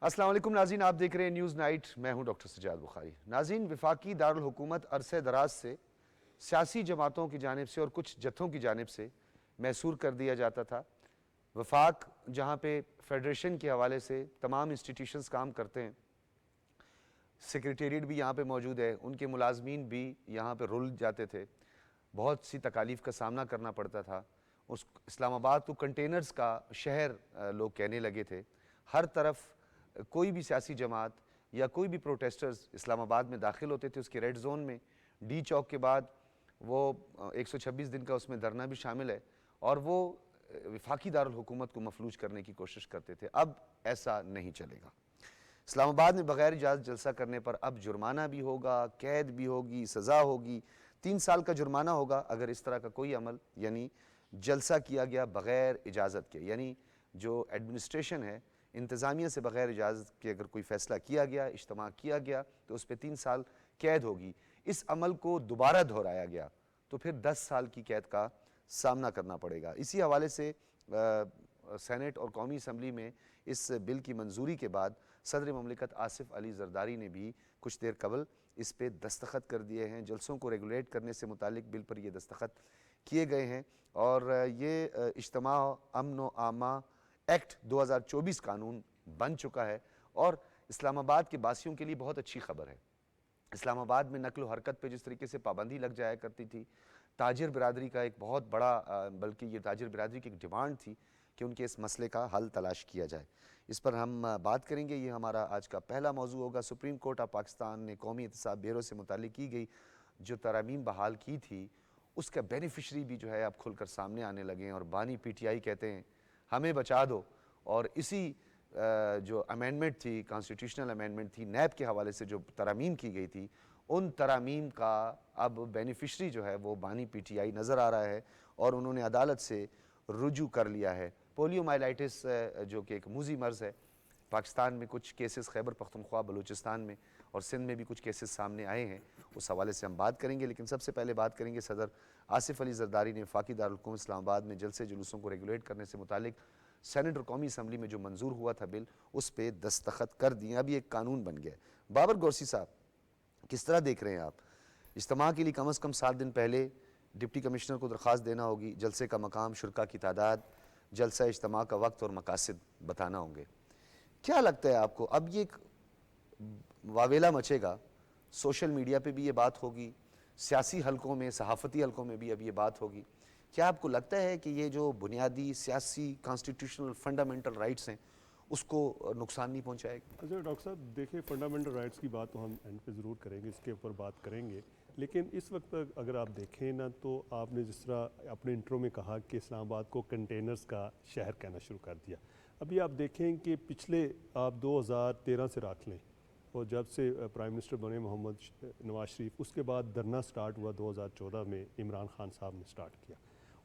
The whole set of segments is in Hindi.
अस्सलाम वालेकुम नाज़रीन, आप देख रहे हैं न्यूज़ नाइट। मैं हूं डॉक्टर सजाद बुखारी। नाज़रीन, वफाकी दारुल हुकूमत अरसे दराज से सियासी जमातों की जानिब से और कुछ जत्थों की जानिब से मैसूर कर दिया जाता था। वफाक जहां पे फेडरेशन के हवाले से तमाम इंस्टीट्यूशंस काम करते हैं, सेक्रेटेरिएट भी यहाँ पे मौजूद है, उनके मुलाजमीन भी यहाँ पे रुल जाते थे, बहुत सी तकालीफ का सामना करना पड़ता था। उस इस्लामाबाद को कंटेनर्स का शहर लोग कहने लगे थे। हर तरफ कोई भी सियासी जमात या कोई भी प्रोटेस्टर्स इस्लामाबाद में दाखिल होते थे उसके रेड जोन में। डी चौक के बाद वो 126 दिन का उसमें धरना भी शामिल है और वो वफाकी दारुल हुकूमत को मफलूज करने की कोशिश करते थे। अब ऐसा नहीं चलेगा। इस्लामाबाद में बगैर इजाज़त जलसा करने पर अब जुर्माना भी होगा, कैद भी होगी, सज़ा होगी, 3 साल का जुर्माना होगा अगर इस तरह का कोई अमल यानी जलसा किया गया बग़ैर इजाज़त के। यानी जो एडमिनिस्ट्रेशन है, इंतज़ामिया से बग़ैर इजाज़त के अगर कोई फ़ैसला किया गया, इज्तिमा किया गया तो उस पर 3 साल कैद होगी। इस अमल को दोबारा दोहराया गया तो फिर 10 साल की कैद का सामना करना पड़ेगा। इसी हवाले से सेनेट और कौमी असम्बली में इस बिल की मंजूरी के बाद सदर ममलिकत आसिफ अली जरदारी ने भी कुछ देर कबल इस पर दस्तखत कर दिए हैं। जलसों को रेगुलेट करने से मुतालिक बिल पर ये दस्तखत किए गए हैं और ये इज्तिमा अमन व आमा एक्ट 2024 कानून बन चुका है और इस्लामाबाद के बासियों के लिए बहुत अच्छी खबर है। इस्लामाबाद में नकल हरकत पे जिस तरीके से पाबंदी लग जाया करती थी, ताजिर बिरादरी का एक बहुत बड़ा बल्कि ये ताजिर बिरादरी की एक डिमांड थी कि उनके इस मसले का हल तलाश किया जाए। इस पर हम बात करेंगे। ये हमारा आज का पहला मौजू होगा। सुप्रीम कोर्ट ऑफ पाकिस्तान ने कौमी एहतसाब ब्यूरो से मुताल्लिक की गई जो तरमीम बहाल की थी उसका बेनिफिशरी भी जो है अब खुलकर सामने आने लगे हैं और बानी PTI कहते हैं हमें बचा दो। और इसी जो अमेंडमेंट थी, कॉन्स्टिट्यूशनल अमेंडमेंट थी, नैब के हवाले से जो तरमीम की गई थी, उन तरमीम का अब बेनिफिशरी जो है वो बानी PTI नज़र आ रहा है और उन्होंने अदालत से रुजू कर लिया है। पोलियोमाइलाइटिस जो कि एक मूजी मर्ज़ है, पाकिस्तान में कुछ केसेस खैबर पख्तूनख्वा, बलूचिस्तान में और सिंध में भी कुछ केसेस सामने आए हैं, उस हवाले से हम बात करेंगे। लेकिन सबसे पहले बात करेंगे सदर आसिफ अली जरदारी ने वफाकी दारुल हुकूमत इस्लामाबाद में जलसे जुलूसों को रेगुलेट करने से मुतालिक सेनेट और कौमी असम्बली में जो मंजूर हुआ था बिल, उस पर दस्तखत कर दिए। अभी एक कानून बन गया। बाबर गौसी साहब, किस तरह देख रहे हैं आप? इज्तिमा के लिए कम से कम 7 दिन पहले डिप्टी कमिश्नर को दरख्वास्त देना होगी, जलसे का मकाम, शुरका की तादाद, जलसा इज्तिमा का वक्त और मकासद बताना होंगे। क्या लगता है आपको अब ये एक वावेला मचेगा? सोशल मीडिया पे भी ये बात होगी, सियासी हलकों में, सहाफ़ती हलकों में भी अब ये बात होगी। क्या आपको लगता है कि ये जो बुनियादी सियासी कॉन्स्टिट्यूशनल फंडामेंटल राइट्स हैं उसको नुकसान नहीं पहुंचाएगा? अच्छा डॉक्टर साहब, देखिए फंडामेंटल राइट्स की बात तो हम एंड पे ज़रूर करेंगे, इसके ऊपर बात करेंगे। लेकिन इस वक्त अगर आप देखें ना, तो आपने जिस तरह अपने इंट्रो में कहा कि इस्लामाबाद को कंटेनर्स का शहर कहना शुरू कर दिया। अभी आप देखें कि पिछले आप 2013 से रख लें और जब से प्राइम मिनिस्टर बने मोहम्मद नवाज शरीफ, उसके बाद धरना स्टार्ट हुआ 2014 में, इमरान खान साहब ने स्टार्ट किया।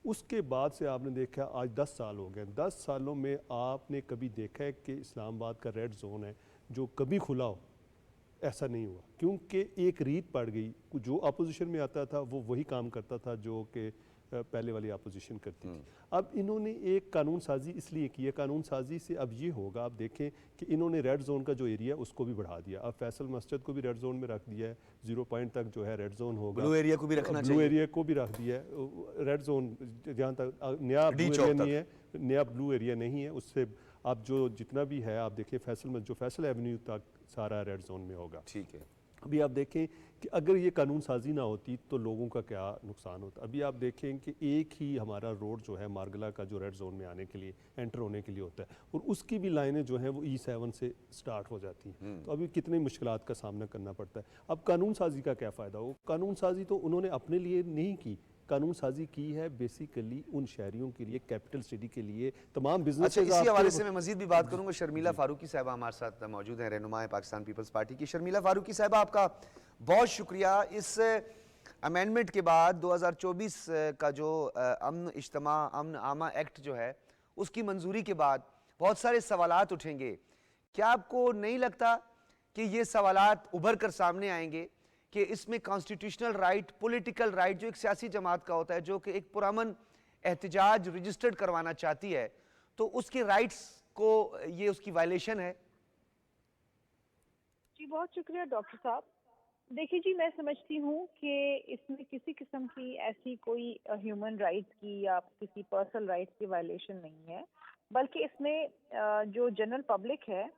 उसके बाद से आपने देखा आज 10 साल हो गए। 10 सालों में आपने कभी देखा है कि इस्लामाबाद का रेड जोन है जो कभी खुला हो? ऐसा नहीं हुआ, क्योंकि एक रीत पड़ गई। जो अपोजिशन में आता था वो वही काम करता था जो कि पहले वाली अपोजिशन करती थी। अब इन्होंने एक कानून साजी इसलिए की है, कानून साजी से अब ये होगा, आप देखें कि इन्होंने रेड जोन का जो एरिया उसको भी बढ़ा दिया। अब फैसल मस्जिद को भी रेड जोन में रख दिया है, 0 पॉइंट तक जो है रेड जोन होगा। ब्लू एरिया को भी रखना चाहिए। ब्लू एरिया को भी रख दिया है रेड जोन, जहाँ तक नया ब्लू एरिया नहीं है, नया ब्लू एरिया नहीं है। उससे आप जो जितना भी है आप देखिए फैसल में जो फैसल एवेन्यू तक सारा रेड जोन में होगा। ठीक है। अभी आप देखें कि अगर ये कानून साजी ना होती तो लोगों का क्या नुकसान होता। अभी आप देखें कि एक ही हमारा रोड जो है मार्गला का, जो रेड जोन में आने के लिए, एंटर होने के लिए होता है, और उसकी भी लाइनें जो हैं वो E7 से स्टार्ट हो जाती हैं। तो अभी कितनी मुश्किलात का सामना करना पड़ता है। अब कानून साजी का क्या फ़ायदा हो? कानून साजी तो उन्होंने अपने लिए नहीं की, कानून साजी की है बेसिकली उन शहरियों के लिए, कैपिटल सिटी के लिए, तमाम बिजनेस। अच्छा, इसी हवाले से मैं मजीद भी बात करूंगा। शर्मिला फारूकी साहबा हमारे साथ मौजूद हैं, रहनुमाए पाकिस्तान पीपल्स पार्टी की। शर्मिला फारूकी साहबा, आपका बहुत शुक्रिया। इस अमेंडमेंट के बाद 2024 का जो अमन इज्तिमा अमन आमा एक्ट जो है उसकी मंजूरी के बाद बहुत सारे सवालात उठेंगे। क्या आपको नहीं लगता कि ये सवालात उभर कर सामने आएंगे कि इसमें कॉन्स्टिट्यूशनल राइट, पॉलिटिकल राइट जो एक सियासी जमात का होता है, जो कि एक पुरअमन एहतजाज रजिस्टर्ड करवाना चाहती है, तो उसके राइट्स को ये उसकी वायलेशन है? जी बहुत शुक्रिया डॉक्टर साहब। देखिए जी, मैं समझती हूँ कि इसमें किसी किस्म की ऐसी कोई ह्यूमन राइट्स की या किसी पर्सनल राइट्स की वायलेशन नहीं है, बल्कि इसमें जो जनरल पब्लिक है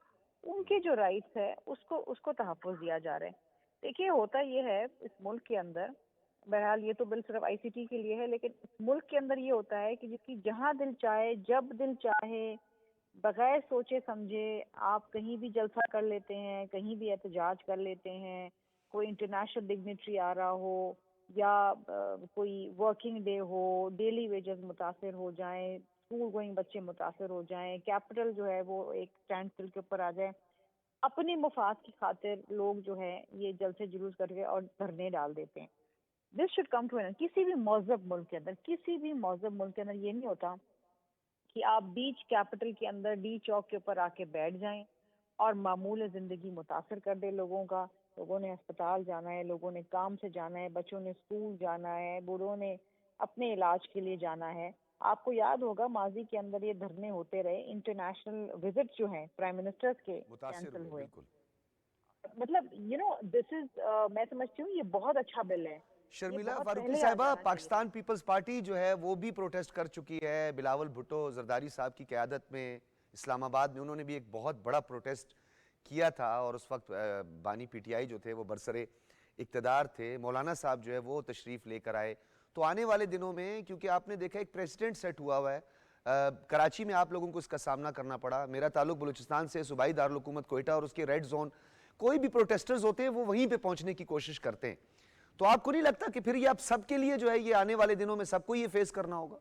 उनके जो राइट्स है उसको उसको तहफ़्फ़ुज़ दिया जा रहा है। देखिए होता ये है इस मुल्क के अंदर, बहरहाल ये तो बिल सिर्फ आईसीटी के लिए है, लेकिन इस मुल्क के अंदर ये होता है कि जिसकी जहाँ दिल चाहे जब दिल चाहे बगैर सोचे समझे आप कहीं भी जलसा कर लेते हैं, कहीं भी एहतजाज कर लेते हैं। कोई इंटरनेशनल डिग्निटरी आ रहा हो या कोई वर्किंग डे हो, डेली वेजेस मुतासर हो जाएं, स्कूल गोइंग बच्चे मुतासर हो जाएं, कैपिटल जो है वो एक स्टैंड स्टिल के ऊपर आ जाए। अपने मुफाद की खातिर लोग जो है ये जलसे जुलूस करके और धरने डाल देते हैं। This should come to an end. किसी भी मौजूद मुल्क के अंदर, किसी भी मौजूद मुल्क के अंदर ये नहीं होता कि आप बीच कैपिटल के अंदर डी चौक के ऊपर आके बैठ जाएं और मामूल ज़िंदगी मुतासर कर दे लोगों का। लोगों ने अस्पताल जाना है, लोगों ने काम से जाना है, बच्चों ने स्कूल जाना है, बूढ़ों ने अपने इलाज के लिए जाना है। आपको याद होगा माजी के अंदर ये धरने होते रहे, इंटरनेशनल विजिट जो हैं प्राइम मिनिस्टर्स के मुतासिर कैंसिल हुए हुए। बिल्कुल। मतलब दिस इज, मैं समझती हूँ ये बहुत अच्छा बिल है। ये शर्मिला बहुत फारूकी पहले आ साहिबा, जाना चाहिए था। पाकिस्तान पीपल्स पार्टी जो है वो भी प्रोटेस्ट कर चुकी है। बिलावल भुट्टो जरदारी साहब की क़यादत में इस्लामाबाद में उन्होंने भी एक बहुत बड़ा प्रोटेस्ट किया था, और उस वक्त बानी पीटीआई जो थे वो बरसरे इक़्तिदार थे। मौलाना साहब जो है वो तशरीफ़ लेकर आए। तो आने वाले दिनों में, क्योंकि आपने देखा एक प्रेसिडेंट सेट हुआ है, कराची में आप लोगों को इसका सामना करना पड़ा। मेरा ताल्लुक बलूचिस्तान से, सूबाई दारुल हुकूमत कोयटा और उसके रेड जोन, कोई भी प्रोटेस्टर्स होते हैं वो वहीं पे पहुंचने की कोशिश करते हैं। तो आपको नहीं लगता कि फिर ये आप सबके लिए जो है ये आने वाले दिनों में सबको ये फेस करना होगा?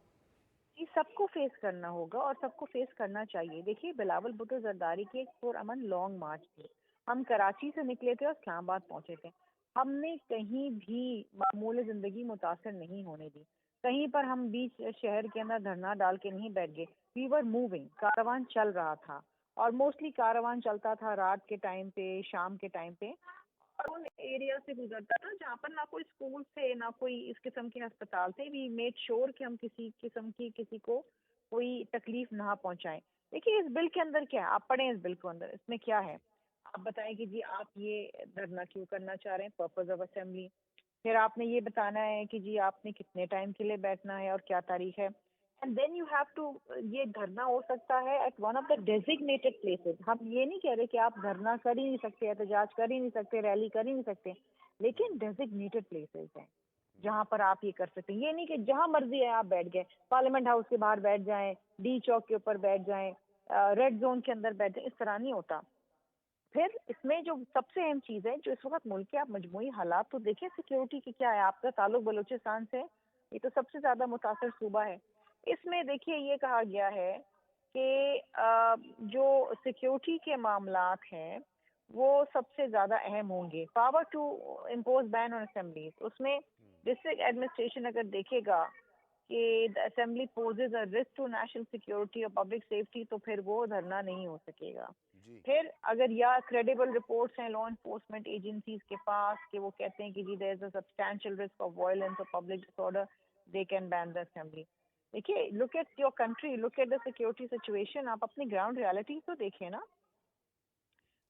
ये सबको फेस करना होगा और सबको फेस करना चाहिए। देखिए बिलावल भुट्टो जरदारी की एक पुरअमन लॉन्ग मार्च थी। हम कराची से निकले थे और इस्लामाबाद पहुंचे थे। हमने कहीं भी मामूल जिंदगी मुतासर नहीं होने दी। कहीं पर हम बीच शहर के अंदर धरना डाल के नहीं बैठ गए। वी वर मूविंग, कारवान चल रहा था और मोस्टली कारवान चलता था रात के टाइम पे, शाम के टाइम पे, और उन एरिया से गुजरता था जहाँ पर ना कोई स्कूल थे ना कोई इस किस्म के अस्पताल थे। वी मेड श्योर कि हम किसी किस्म की किसी को कोई तकलीफ ना पहुंचाएं। देखिए इस बिल के अंदर क्या है, आप पढ़ें इस बिल के अंदर, इसमें क्या है। आप बताएं कि जी आप ये धरना क्यों करना चाह रहे हैं, पर्पज ऑफ असेंबली। फिर आपने ये बताना है कि जी आपने कितने टाइम के लिए बैठना है और क्या तारीख है। And then you have to, ये धरना हो सकता है at one of the designated places. हम ये नहीं कह रहे कि आप धरना कर ही नहीं सकते, एहतजाज कर ही नहीं सकते, रैली कर ही नहीं सकते, लेकिन डेजिग्नेटेड प्लेसेस हैं जहाँ पर आप ये कर सकते हैं। ये नहीं कि जहाँ मर्जी है आप बैठ गए, पार्लियामेंट हाउस के बाहर बैठ जाएं, डी चौक के ऊपर बैठ जाएं, रेड जोन के अंदर बैठ जाएं, इस तरह नहीं होता। फिर इसमें जो सबसे अहम चीज है, जो इस वक्त मुल्क के आप मजमूई हालात तो देखें सिक्योरिटी की क्या है। आपका ताल्लुक बलूचिस्तान से, ये तो सबसे ज्यादा मुतासर सूबा है। इसमें देखिए ये कहा गया है कि जो सिक्योरिटी के मामलात हैं वो सबसे ज्यादा अहम होंगे। Power to impose ban on assemblies, उसमें डिस्ट्रिक्ट एडमिनिस्ट्रेशन अगर देखेगा कि the assembly poses a risk to national security और पब्लिक सेफ्टी, तो फिर वो धरना नहीं हो सकेगा। जी। फिर अगर या क्रेडिबल रिपोर्ट्स हैं लॉ एनफोर्समेंट एजेंसीज के पास कि वो कहते हैं कि जी there is a substantial risk of violence और public disorder, they can ban the assembly. देखिए look at your country, look at the security situation, आप अपनी ग्राउंड रियलिटी तो देखें ना।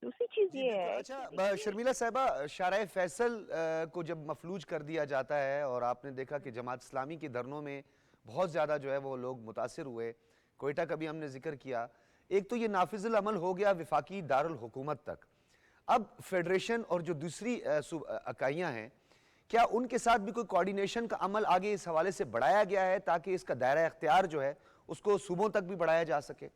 दूसरी चीज जी ये बिल्कुल। है अच्छा, कि देखिए, शर्मिला साहिबा, शाराय फैसल को जब मफलूज कर दिया जाता है और आपने देखा कि जमात इस्लामी के धरनों में बहुत ज़्यादा जो है वो लोग मुतासिर हुए, कोयटा का भी हमने जिक्र किया। एक तो ये नाफिजुल अमल हो गया विफाकी दारुल हुकूमत तक। अब फेडरेशन और जो दूसरी इकाइयाँ हैं, क्या उनके साथ भी कोई कोऑर्डिनेशन का अमल आगे इस हवाले से बढ़ाया गया है ताकि इसका दायरा इख्तियार जो है उसको सूबों तक भी बढ़ाया जा सके?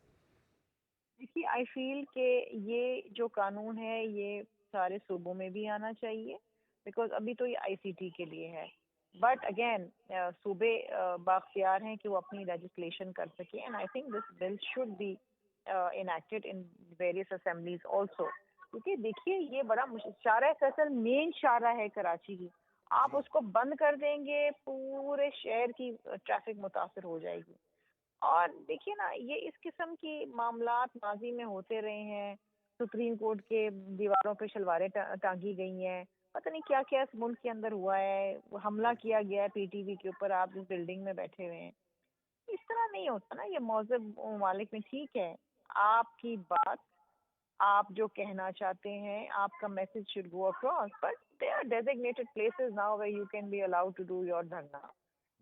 देखिए आई फील कि ये जो कानून है ये सारे सूबों में भी आना चाहिए, बिकॉज अभी तो ये आईसीटी के लिए है। बट अगेन सूबे बाख्तियार हैं कि वो अपनी लेजिस्लेशन कर सके, and I think this bill should be enacted in various assemblies also. क्योंकि देखिए ये बड़ा शारा फैसल मेन शारा है कराची की, आप जी। उसको बंद कर देंगे पूरे शहर की ट्रैफिक मुतासर हो जाएगी। और देखिए ना ये इस किस्म की मामलात माजी में होते रहे हैं। सुप्रीम कोर्ट के दीवारों पे शलवारें टांगी गई हैं, पता नहीं क्या क्या इस मुल्क के अंदर हुआ है, वो हमला बिल्कुल। किया गया है पीटीवी के ऊपर, आप जिस बिल्डिंग में बैठे हुए हैं। इस तरह नहीं होता ना ये मौजूद ममालिक में। ठीक है आपकी बात, आप जो कहना चाहते हैं, आपका message should go across, but they are designated places now where you can be allowed to do your dharna.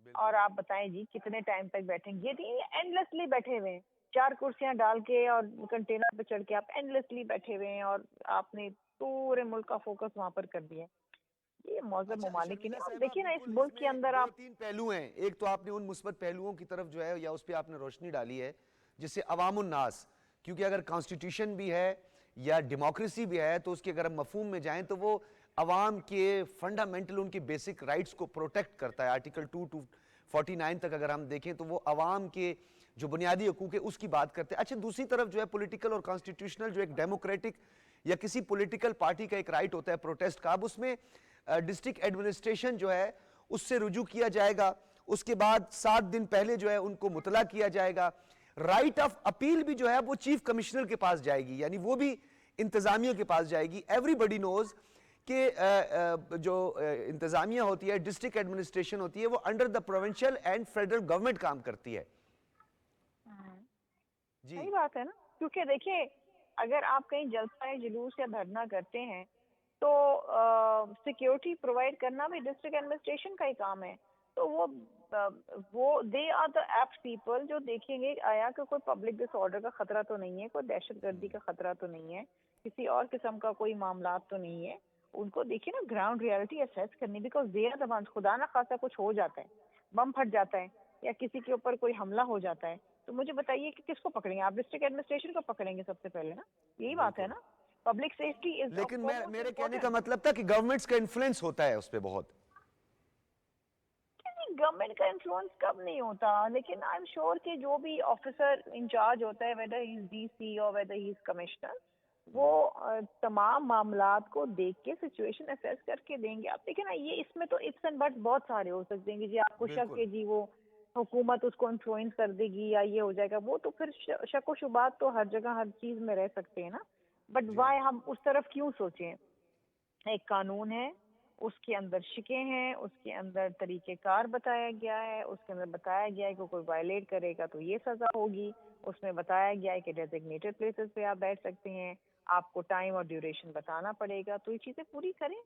और आप बताएं जी कितने टाइम तक बैठेंगे? ये नहीं एंडलेसली बैठे हुए हैं, 4 कुर्सियां डाल के और कंटेनर पे चढ़ के आप एंडलेसली बैठे हुए हैं और आपने पूरे मुल्क का फोकस वहां पर कर दिया है। ये मौजूद अच्छा ममालिक की शर्मिला नहीं। और साहिबा, देखिए ना, इस बिल्कुल मुल्क के इसमें अंदर दो आप तीन पहलू हैं। एक तो आपने उन मुस्बत पहलुओं की तरफ जो है या उस पर आपने रोशनी डाली है जिससे अवामुन नास, क्योंकि अगर कॉन्स्टिट्यूशन भी है या डेमोक्रेसी भी है तो उसके अगर हम मफहूम में जाएं तो वो अवाम के फंडामेंटल उनके बेसिक राइट्स को प्रोटेक्ट करता है। आर्टिकल 2 टू 49 तक अगर हम देखें तो वो अवाम के जो बुनियादी हकूक है उसकी बात करते हैं। अच्छा, दूसरी तरफ जो है पॉलिटिकल और कॉन्स्टिट्यूशनल जो एक डेमोक्रेटिक या किसी पॉलिटिकल पार्टी का एक राइट होता है प्रोटेस्ट का, अब उसमें डिस्ट्रिक्ट एडमिनिस्ट्रेशन जो है उससे रुजू किया जाएगा, उसके बाद 7 दिन पहले जो है उनको मुतला किया जाएगा। राइट ऑफ अपील भी जो है वो चीफ कमिश्नर के पास जाएगी, यानी वो भी इंतजामिया के पास जाएगी। एवरीबडी नोज कि जो इंतजामिया होती है, डिस्ट्रिक्ट एडमिनिस्ट्रेशन होती है, वो under the provincial and federal government काम करती है। जी सही बात है ना, क्योंकि देखिए अगर आप कहीं जलसा जुलूस या धरना करते हैं तो सिक्योरिटी प्रोवाइड करना भी डिस्ट्रिक्ट एडमिनिस्ट्रेशन का ही काम है। तो वो they are the apt people जो देखेंगे आया कि कोई पब्लिक डिसऑर्डर का खतरा तो नहीं है, कोई दहशतगर्दी का खतरा तो नहीं है, किसी और किस्म का कोई मामला तो नहीं है। उनको देखिए ना ग्राउंड रियलिटी असेस करनी, because they are the ones. खुदा ना खासा कुछ हो जाता है, बम फट जाता है या किसी के ऊपर कोई हमला हो जाता है, तो मुझे बताइए कि किसको पकड़ेंगे? आप डिस्ट्रिक्ट एडमिनिस्ट्रेशन को पकड़ेंगे सबसे पहले ना, यही बात है ना। पब्लिक सेफ्टी इज लेकिन मेरे कहने का मतलब था कि गवर्नमेंट्स का इन्फ्लुएंस होता है उस पर बहुत। गवर्नमेंट का इन्फ्लुएंस कब नहीं होता, लेकिन आई एम श्योर कि जो भी ऑफिसर इंचार्ज होता है, वेदर ही इज डीसी और वेदर ही इज कमिश्नर, वो तमाम मामलात को देख के सिचुएशन असेस करके देंगे। आप देखिए ना, ये इसमें तो इफ्स एंड बट्स बहुत सारे हो सकते हैं कि जी आपको शक है जी वो हुकूमत उसको इन्फ्लुएंस कर देगी या ये हो जाएगा, वो तो फिर शक व शुबात तो हर जगह हर चीज में रह सकते हैं ना। बट वाई हम उस तरफ क्यों सोचें? एक कानून है, उसके अंदर शिकें हैं, उसके अंदर तरीक़ेकार बताया गया है, उसके अंदर बताया गया है कि कोई वायलेट करेगा तो ये सज़ा होगी, उसमें बताया गया है कि डेजिग्नेटेड प्लेसेस पे आप बैठ सकते हैं, आपको टाइम और ड्यूरेशन बताना पड़ेगा, तो ये चीज़ें पूरी करें।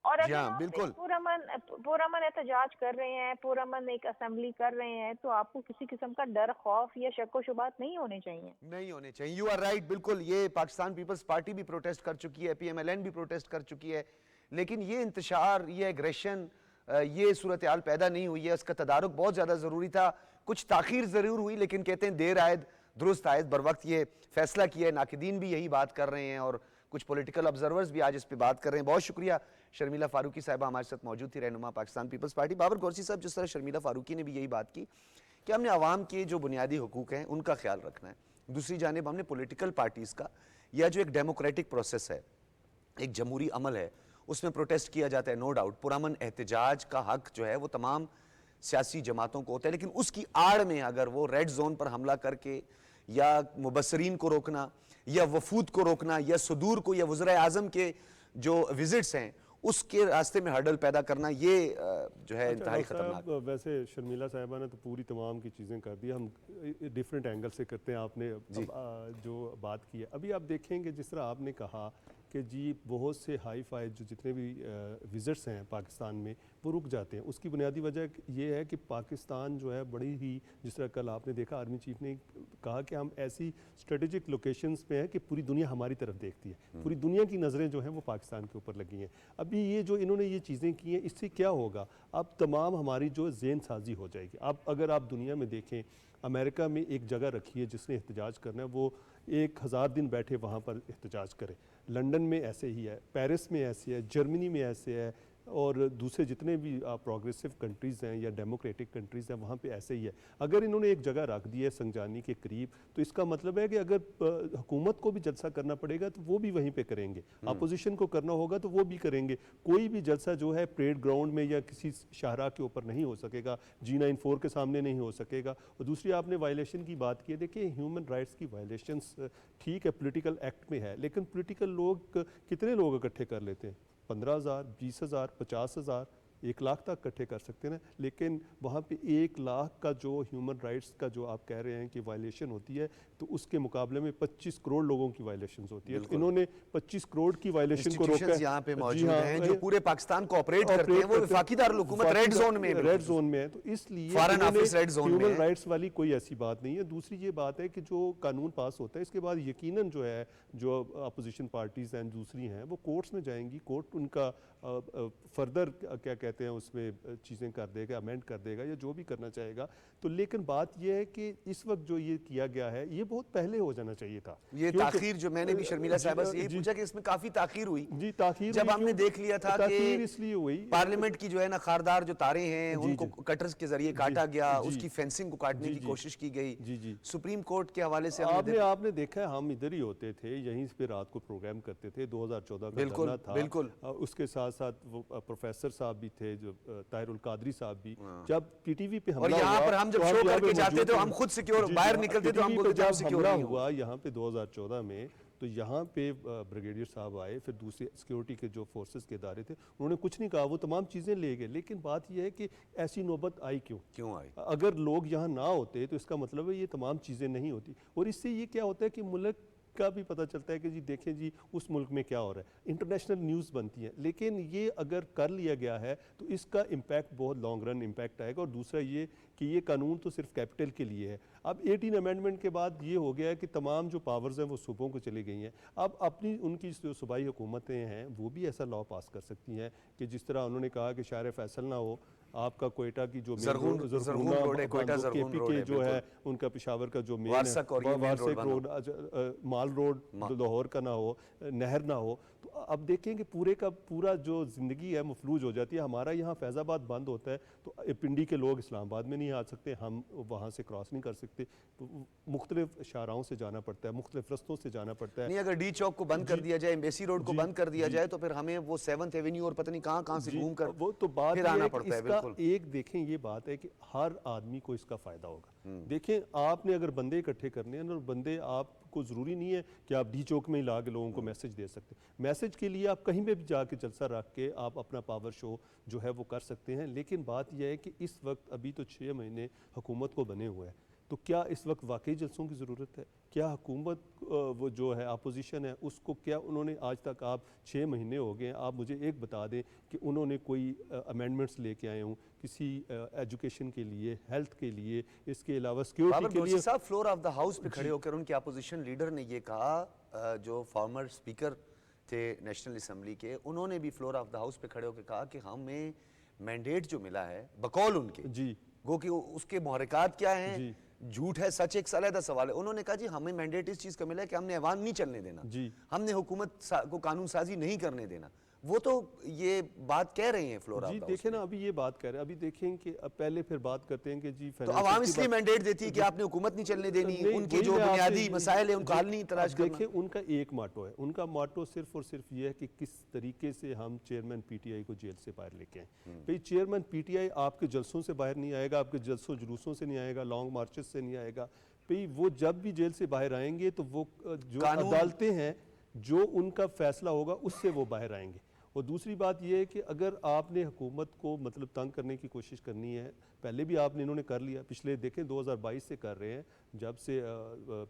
और जी अगर हाँ, आप बिल्कुल। पुरअमन एहतजाज कर रहे हैं, पुरअमन एक असेंबली कर रहे हैं, तो आपको किसी किस्म का डर, खौफ या शक व शुबात नहीं होने चाहिए। नहीं होने चाहिए। यू आर राइट, बिल्कुल। ये पाकिस्तान पीपल्स पार्टी भी प्रोटेस्ट कर चुकी है, PMLN भी प्रोटेस्ट कर चुकी है, लेकिन ये इंतशार, ये एग्रेशन, ये सूरत हाल पैदा नहीं हुई है। उसका तदारुक बहुत ज़्यादा ज़रूरी था। कुछ ताख़ीर ज़रूर हुई, लेकिन कहते हैं देर आयद दुरुस्त आयद। बर वक्त ये फैसला किया है, नाकिदीन भी यही बात कर रहे हैं और कुछ पॉलिटिकल ऑब्जर्वर्स भी आज इस पर बात कर रहे हैं। बहुत शुक्रिया शर्मिला फारूकी साहिबा हमारे साथ मौजूद थी, रहनुमा पाकिस्तान पीपल्स पार्टी। बाबर गौरसी साहब, जिस तरह शर्मिला फारूकी ने भी यही बात की कि हमने आवाम के जो बुनियादी हुकूक हैं उनका ख्याल रखना है, दूसरी जानिब हमने पॉलिटिकल पार्टीज़ का या जो एक डेमोक्रेटिक प्रोसेस है, एक जमहूरी अमल है, उसमें प्रोटेस्ट किया जाता है, नो डाउट। पुरअमन एहतजाज का हक जो है वो तमाम सियासी जमातों को होता है, लेकिन उसकी आड़ में अगर वो रेड जोन पर हमला करके या मुबसरीन को रोकना या वफूद को रोकना या सुदूर को या वज़ीर आज़म के जो विजिट्स हैं उसके रास्ते में हर्डल पैदा करना, ये जो है इंतहाई खतरनाक। वैसे शर्मिला साहिबा ने तो पूरी तमाम की चीज़ें कर दी, हम डिफरेंट एंगल से करते हैं। आपने जो बात की है, अभी आप देखेंगे जिस तरह आपने कहा कि जी बहुत से हाई फाई जो जितने भी विजिट्स हैं पाकिस्तान में वो रुक जाते हैं। उसकी बुनियादी वजह ये है कि पाकिस्तान जो है बड़ी ही, जिस तरह कल आपने देखा आर्मी चीफ ने कहा कि हम ऐसी स्ट्रेटेजिक लोकेशंस पे हैं कि पूरी दुनिया हमारी तरफ देखती है, पूरी दुनिया की नज़रें जो हैं वो पाकिस्तान के ऊपर लगी हैं। अभी ये जो इन्होंने ये चीज़ें की हैं, इससे क्या होगा? अब तमाम हमारी जो जेन साजी हो जाएगी। अब अगर आप दुनिया में देखें, अमेरिका में एक जगह रखी है जिसने एहतजाज करना है, वो 1000 दिन बैठे वहाँ पर एहतजाज करे। लंदन में ऐसे ही है, पेरिस में ऐसे है, जर्मनी में ऐसे है, और दूसरे जितने भी प्रोग्रेसिव कंट्रीज़ हैं या डेमोक्रेटिक कंट्रीज़ हैं वहाँ पे ऐसे ही है। अगर इन्होंने एक जगह रख दी है संजानी के करीब, तो इसका मतलब है कि अगर हुकूमत को भी जलसा करना पड़ेगा तो वो भी वहीं पे करेंगे, अपोजिशन को करना होगा तो वो भी करेंगे। कोई भी जलसा जो है परेड ग्राउंड में या किसी शाहरा के ऊपर नहीं हो सकेगा, G94 के सामने नहीं हो सकेगा। और दूसरी आपने वायलेशन की बात की है, देखिए ह्यूमन राइट्स की वायलेशंस ठीक है पॉलिटिकल एक्ट में है, लेकिन पॉलिटिकल लोग कितने लोग इकट्ठे कर लेते हैं? 15,000, 20,000, 50,000, 1 लाख तक इकट्ठे कर सकते हैं ना, लेकिन वहाँ पे 1 लाख का जो ह्यूमन राइट्स का जो आप कह रहे हैं कि वायलेशन होती है, तो उसके मुकाबले में 25 करोड़ लोगों की वायलेशन होती है। तो इन्होंने 25 करोड़ की वायलेशन को रोका है। यहाँ पे जी मौजूद हाँ, हैं जो पूरे पाकिस्तान को ऑपरेट करते हैं, वो वफाकी दारुल हुकूमत रेड जोन में है, रेड जोन में है। तो इसलिए फॉरेन ऑफिस रेड जोन में ह्यूमन है। राइट्स वाली कोई ऐसी बात नहीं है। दूसरी ये बात है कि जो कानून पास होता है इसके बाद यकीनन जो है जो अपोजिशन पार्टीज हैं दूसरी हैं वो कोर्ट्स में जाएंगी, कोर्ट उनका फर्दर क्या कहते हैं उसमें चीज़ें कर देगा, अमेंड कर देगा या जो भी करना चाहेगा। तो लेकिन बात यह है कि इस वक्त जो ये किया गया है ये बहुत पहले हो जाना चाहिए था। ये ताखीर जो मैंने भी शर्मिला साहिबा से यही पूछा कि इसमें काफी ताखीर हुई जी, ताखीर जब हमने देख लिया था कि इसलिए हुई पार्लियामेंट की जो है ना खारदार जो तारे हैं उनको कटर्स के जरिए काटा गया, उसकी फेंसिंग को काटने की कोशिश की गई। सुप्रीम कोर्ट के हवाले से आपने देखा है, हम इधर ही होते थे, यहीं पे रात को प्रोग्राम करते थे। 2014 का धरना था, बिल्कुल। उसके साथ साथ वो प्रोफेसर साहब भी थे जो ताहिरुल कादरी साहब भी, जब पीटीवी पे हमला और यहाँ पर हम जब शो करके जाते थे हम खुद सिक्योर बाहर निकलते तो हम बोलते थे हम सिक्योर नहीं हुआ यहाँ पे 2014 में। तो यहाँ पे ब्रिगेडियर साहब आए, फिर दूसरे सिक्योरिटी के जो फोर्सेस के इदारे थे उन्होंने कुछ नहीं कहा, वो तमाम चीज़ें ले गए। लेकिन बात यह है कि ऐसी नौबत आई क्यों आई? अगर लोग यहाँ ना होते तो इसका मतलब है ये तमाम चीज़ें नहीं होती। और इससे ये क्या होता है कि मुल्क का भी पता चलता है कि जी देखें जी उस मुल्क में क्या हो रहा है, इंटरनेशनल न्यूज़ बनती है। लेकिन ये अगर कर लिया गया है तो इसका इम्पैक्ट बहुत लॉन्ग रन इम्पैक्ट आएगा। और दूसरा ये कि ये कानून तो सिर्फ कैपिटल के लिए है। अब 18 अमेंडमेंट के बाद ये हो गया है कि तमाम जो पावर्स हैं वो सूबों को चली गई हैं। अब अपनी उनकी जो सूबाई हुकूमतें हैं वो भी ऐसा लॉ पास कर सकती हैं कि जिस तरह उन्होंने कहा कि शार फैसल ना हो, आपका कोयटा की जो केपी के जो है उनका पेशावर का जो मेन वारसक रोड, माल रोड लाहौर का ना हो, नहर ना हो। तो अब देखें कि पूरे का पूरा जो ज़िंदगी है मफलूज हो जाती है। हमारा यहाँ फैज़ाबाद बंद होता है तो पिंडी के लोग इस्लामाबाद में नहीं आ सकते, हम वहाँ से क्रॉस नहीं कर सकते, मुख्तलिफ शाहराहों से जाना पड़ता है, मुख्तलिफ रस्तों से जाना पड़ता है। नहीं, अगर डी चौक को बंद कर दिया जाए, एम्बेसी रोड को बंद कर दिया जाए तो फिर हमें वो 7th एवेन्यू और पता नहीं कहाँ से घूम कर वो तो बात फिर आना पड़ता है। बिल्कुल एक देखें ये बात है कि हर आदमी को इसका फ़ायदा होगा। देखें आपने अगर बंदे इकट्ठे करने हैं ना, बंदे आपको ज़रूरी नहीं है कि आप डी चौक में ही ला के लोगों को मैसेज दे सकते हैं। मैसेज के लिए आप कहीं पे भी जाके जलसा रख के आप अपना पावर शो जो है वो कर सकते हैं। लेकिन बात यह है कि इस वक्त अभी तो 6 महीने हुकूमत को बने हुए हैं, तो क्या इस वक्त वाकई जलसों की ज़रूरत है? क्या हुकूमत वो जो है अपोजिशन है उसको क्या उन्होंने आज तक, आप 6 महीने हो गए, आप मुझे एक बता दें कि उन्होंने कोई अमेंडमेंट्स लेके आए हों किसी एजुकेशन के लिए, हेल्थ के लिए, इसके अलावा सिक्योरिटी के लिए? साहब फ्लोर ऑफ द हाउस पे खड़े होकर उनके अपोजिशन लीडर ने ये कहा, जो फॉर्मर स्पीकर थे नेशनल असम्बली के, उन्होंने भी फ्लोर ऑफ द हाउस पे खड़े होकर कहा कि हमें मैंडेट जो मिला है बकौल उनके जी, गो कि उसके मुहरकात क्या हैं, झूठ है सच एक अलग सवाल है। उन्होंने कहा जी हमें मैंडेट इस चीज का मिला है कि हमने ऐवान नहीं चलने देना, हमने हुकूमत को कानून साजी नहीं करने देना। वो तो ये बात कह रहे हैं फ्लोर ऑफ द हाउस। देखें ना, अभी ये बात कह रहे हैं, अभी देखें कि अब पहले फिर बात करते हैं कि जी तो आवाम इसलिए मैंडेट देती है कि आपने हुकूमत नहीं चलने देनी, उनके जो बुनियादी मसाइल है उनको हल नहीं तलाश करना। देखें उनका एक माटो है, उनका माटो सिर्फ और सिर्फ ये है कि किस तरीके से हम चेयरमैन पीटीआई को जेल से बाहर लेके आए। भाई चेयरमैन पीटीआई आपके जलसों से बाहर नहीं आएगा, आपके जलसों जुलूसों से नहीं आएगा, लॉन्ग मार्चेस से नहीं आएगा। भाई वो जब भी जेल से बाहर आएंगे तो वो जो अदालतें हैं जो उनका फैसला होगा उससे वो बाहर आएंगे। और दूसरी बात यह है कि अगर आपने हुकूमत को मतलब तंग करने की कोशिश करनी है, पहले भी आपने इन्होंने कर लिया, पिछले देखें 2022 से कर रहे हैं, जब से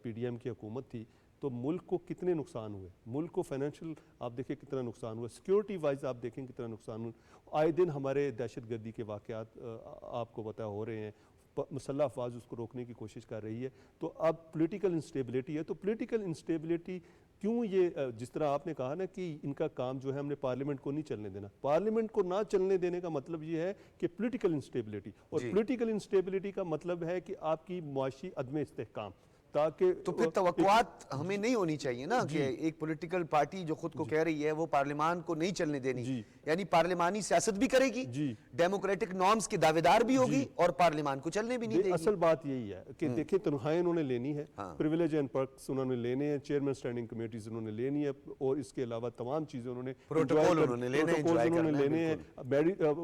पीडीएम की हुकूमत थी तो मुल्क को कितने नुकसान हुए, मुल्क को फाइनेंशियल आप देखें कितना नुकसान हुआ, सिक्योरिटी वाइज आप देखें कितना नुकसान हुआ। आए दिन हमारे दहशतगर्दी के वाक़यात आपको पता हो रहे हैं, मुसल्लह अफवाज उसको रोकने की कोशिश कर रही है। तो अब पॉलिटिकल इंस्टेबिलिटी है, तो पॉलिटिकल इंस्टेबिलिटी क्यों ये जिस तरह आपने कहा ना कि इनका काम जो है हमने पार्लियामेंट को नहीं चलने देना, पार्लियामेंट को ना चलने देने का मतलब ये है कि पॉलिटिकल इंस्टेबिलिटी, और पॉलिटिकल इंस्टेबिलिटी का मतलब है कि आपकी मुआशी अदम इस्तेहकाम, ताकि तो फिर तवक्कुआत हमें नहीं होनी चाहिए ना कि एक पॉलिटिकल पार्टी जो खुद को कह रही है वो पार्लियामान को नहीं चलने देनी, यानी पार्लियामानी सियासत भी करेगी, डेमोक्रेटिक नॉर्म्स की दावेदार भी होगी और पार्लियामान को चलने भी नहीं देगी। असल बात यही है कि देखिए तनख्वाहें उन्होंने लेनी है, प्रिविलेज एंड पर्क्स उन्होंने लेने हैं, चेयरमैन स्टैंडिंग कमेटीज उन्होंने लेनी है, और इसके अलावा तमाम चीजें उन्होंने प्रोटोकॉल उन्होंने लेने हैं,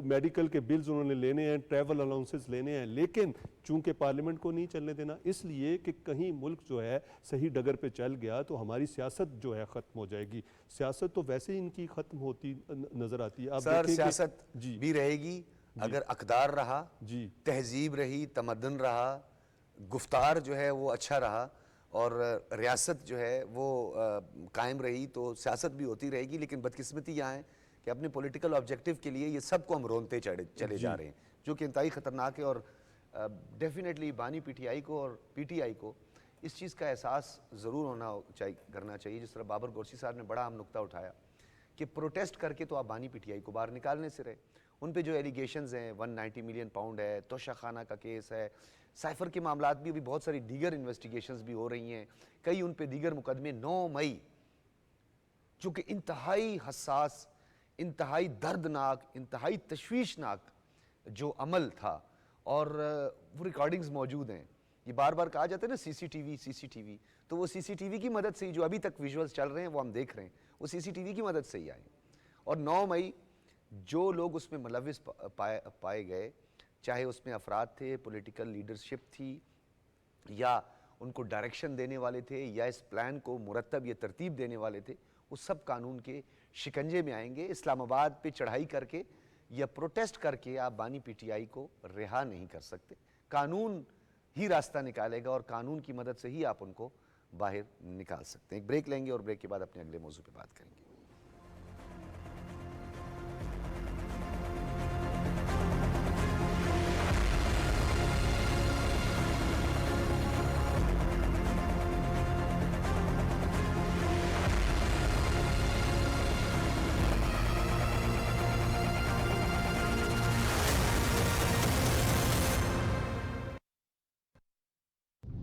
मेडिकल के बिल्स उन्होंने लेने हैं, ट्रैवल अलाउंसेस लेने हैं। लेकिन चूंकि पार्लियामेंट को नहीं चलने देना, इसलिए कि कहीं मुल्क जो है सही डगर पे चल गया तो हमारी सियासत जो है ख़त्म हो जाएगी। सियासत तो वैसे ही इनकी ख़त्म होती नज़र आती है। आप सर देखें कि सियासत जी भी रहेगी अगर अक़दार रहा, जी तहजीब रही, तमद्दुन रहा, गुफ्तार जो है वो अच्छा रहा और रियासत जो है वो कायम रही तो सियासत भी होती रहेगी। लेकिन बदकिस्मती यहाँ है कि अपने पॉलिटिकल ऑब्जेक्टिव के लिए ये सबको हम रोनते चले जा रहे हैं, जो कि इंतहाई ख़तरनाक है। और डेफिनेटली बानी पीटीआई को और पीटीआई को इस चीज़ का एहसास ज़रूर करना चाहिए। जिस तरह बाबर गोरसी साहब ने बड़ा अहम नुक्ता उठाया कि प्रोटेस्ट करके तो आप बानी पीटीआई को बाहर निकालने से रहे। उन पे जो एलिगेशंस हैं 190 मिलियन पाउंड है, तोशा खाना का केस है, साइफर के मामलात भी अभी बहुत सारी दीगर इन्वेस्टिगेशंस भी हो रही हैं, कई उन पे दीगर मुकदमे 9 मई जो कि इंतहाई हसास, इंतहाई दर्दनाक, इंतहाई तशवीशनाक जो अमल था और वो रिकॉर्डिंग्स मौजूद हैं। ये बार बार कहा जाता है ना सीसीटीवी, तो वो सीसीटीवी की मदद से ही जो अभी तक विजुअल्स चल रहे हैं वो हम देख रहे हैं, वो सीसीटीवी की मदद से ही आए। और 9 मई जो लोग उसमें मुलविस पाए गए, चाहे उसमें अफराद थे, पॉलिटिकल लीडरशिप थी या उनको डायरेक्शन देने वाले थे या इस प्लान को मुरतब या तरतीब देने वाले थे, वो सब कानून के शिकंजे में आएंगे। इस्लामाबाद पे चढ़ाई करके या प्रोटेस्ट करके आप बानी पीटीआई को रिहा नहीं कर सकते। कानून ही रास्ता निकालेगा और कानून की मदद से ही आप उनको बाहर निकाल सकते हैं। एक ब्रेक लेंगे और ब्रेक के बाद अपने अगले मौजू पे बात करेंगे।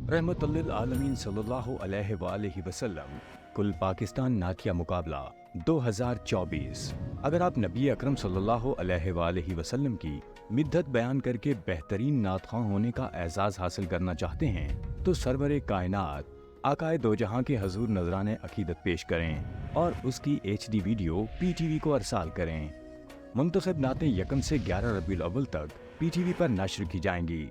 रहमतुल्लिल आलमीन सल्लल्लाहु अलैहि वसल्लम कुल पाकिस्तान नातिया मुकाबला 2024। अगर आप नबी अकरम सल्लल्लाहु अलैहि वसल्लम की मिद्दत बयान करके बेहतरीन नात ख़्वां होने का एजाज़ हासिल करना चाहते हैं तो सरवरे कायनात आकाए दो जहां के हजूर नजराने अकीदत पेश करें और उसकी HD वीडियो PTV को अरसाल करें। मुंतखब नातें 1 से 11 रबीउल अव्वल तक PTV पर नश्र की जाएंगी,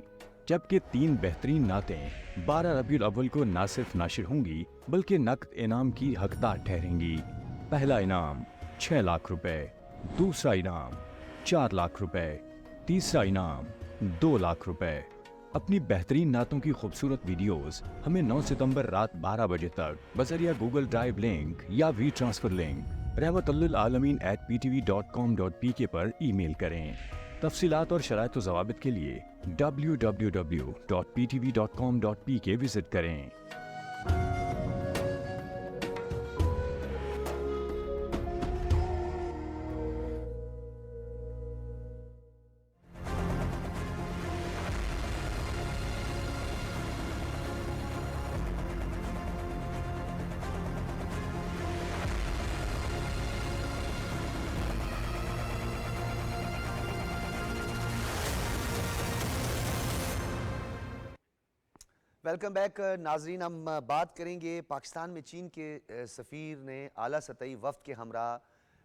जबकि 3 बेहतरीन नातें 12 रबीउल अव्वल को न सिर्फ नश्र होंगी बल्कि नकद इनाम की हकदार ठहरेंगी। पहला इनाम 6 लाख रुपए, दूसरा इनाम 4 लाख रुपए, तीसरा इनाम 2 लाख रुपए। अपनी बेहतरीन नातों की खूबसूरत वीडियोस हमें 9 सितंबर रात 12 बजे तक बजरिया गूगल ड्राइव लिंक या वी ट्रांसफर लिंक rahmatullaalamin@ptv.com.pk पर ईमेल करें। तफसीलात और शराइत व ज़वाबित के लिए www.ptv.com.pk विजिट करें। वेलकम बैक नाजरीन। हम बात करेंगे पाकिस्तान में चीन के सफ़ीर ने आला सतही वफ्द के हमरा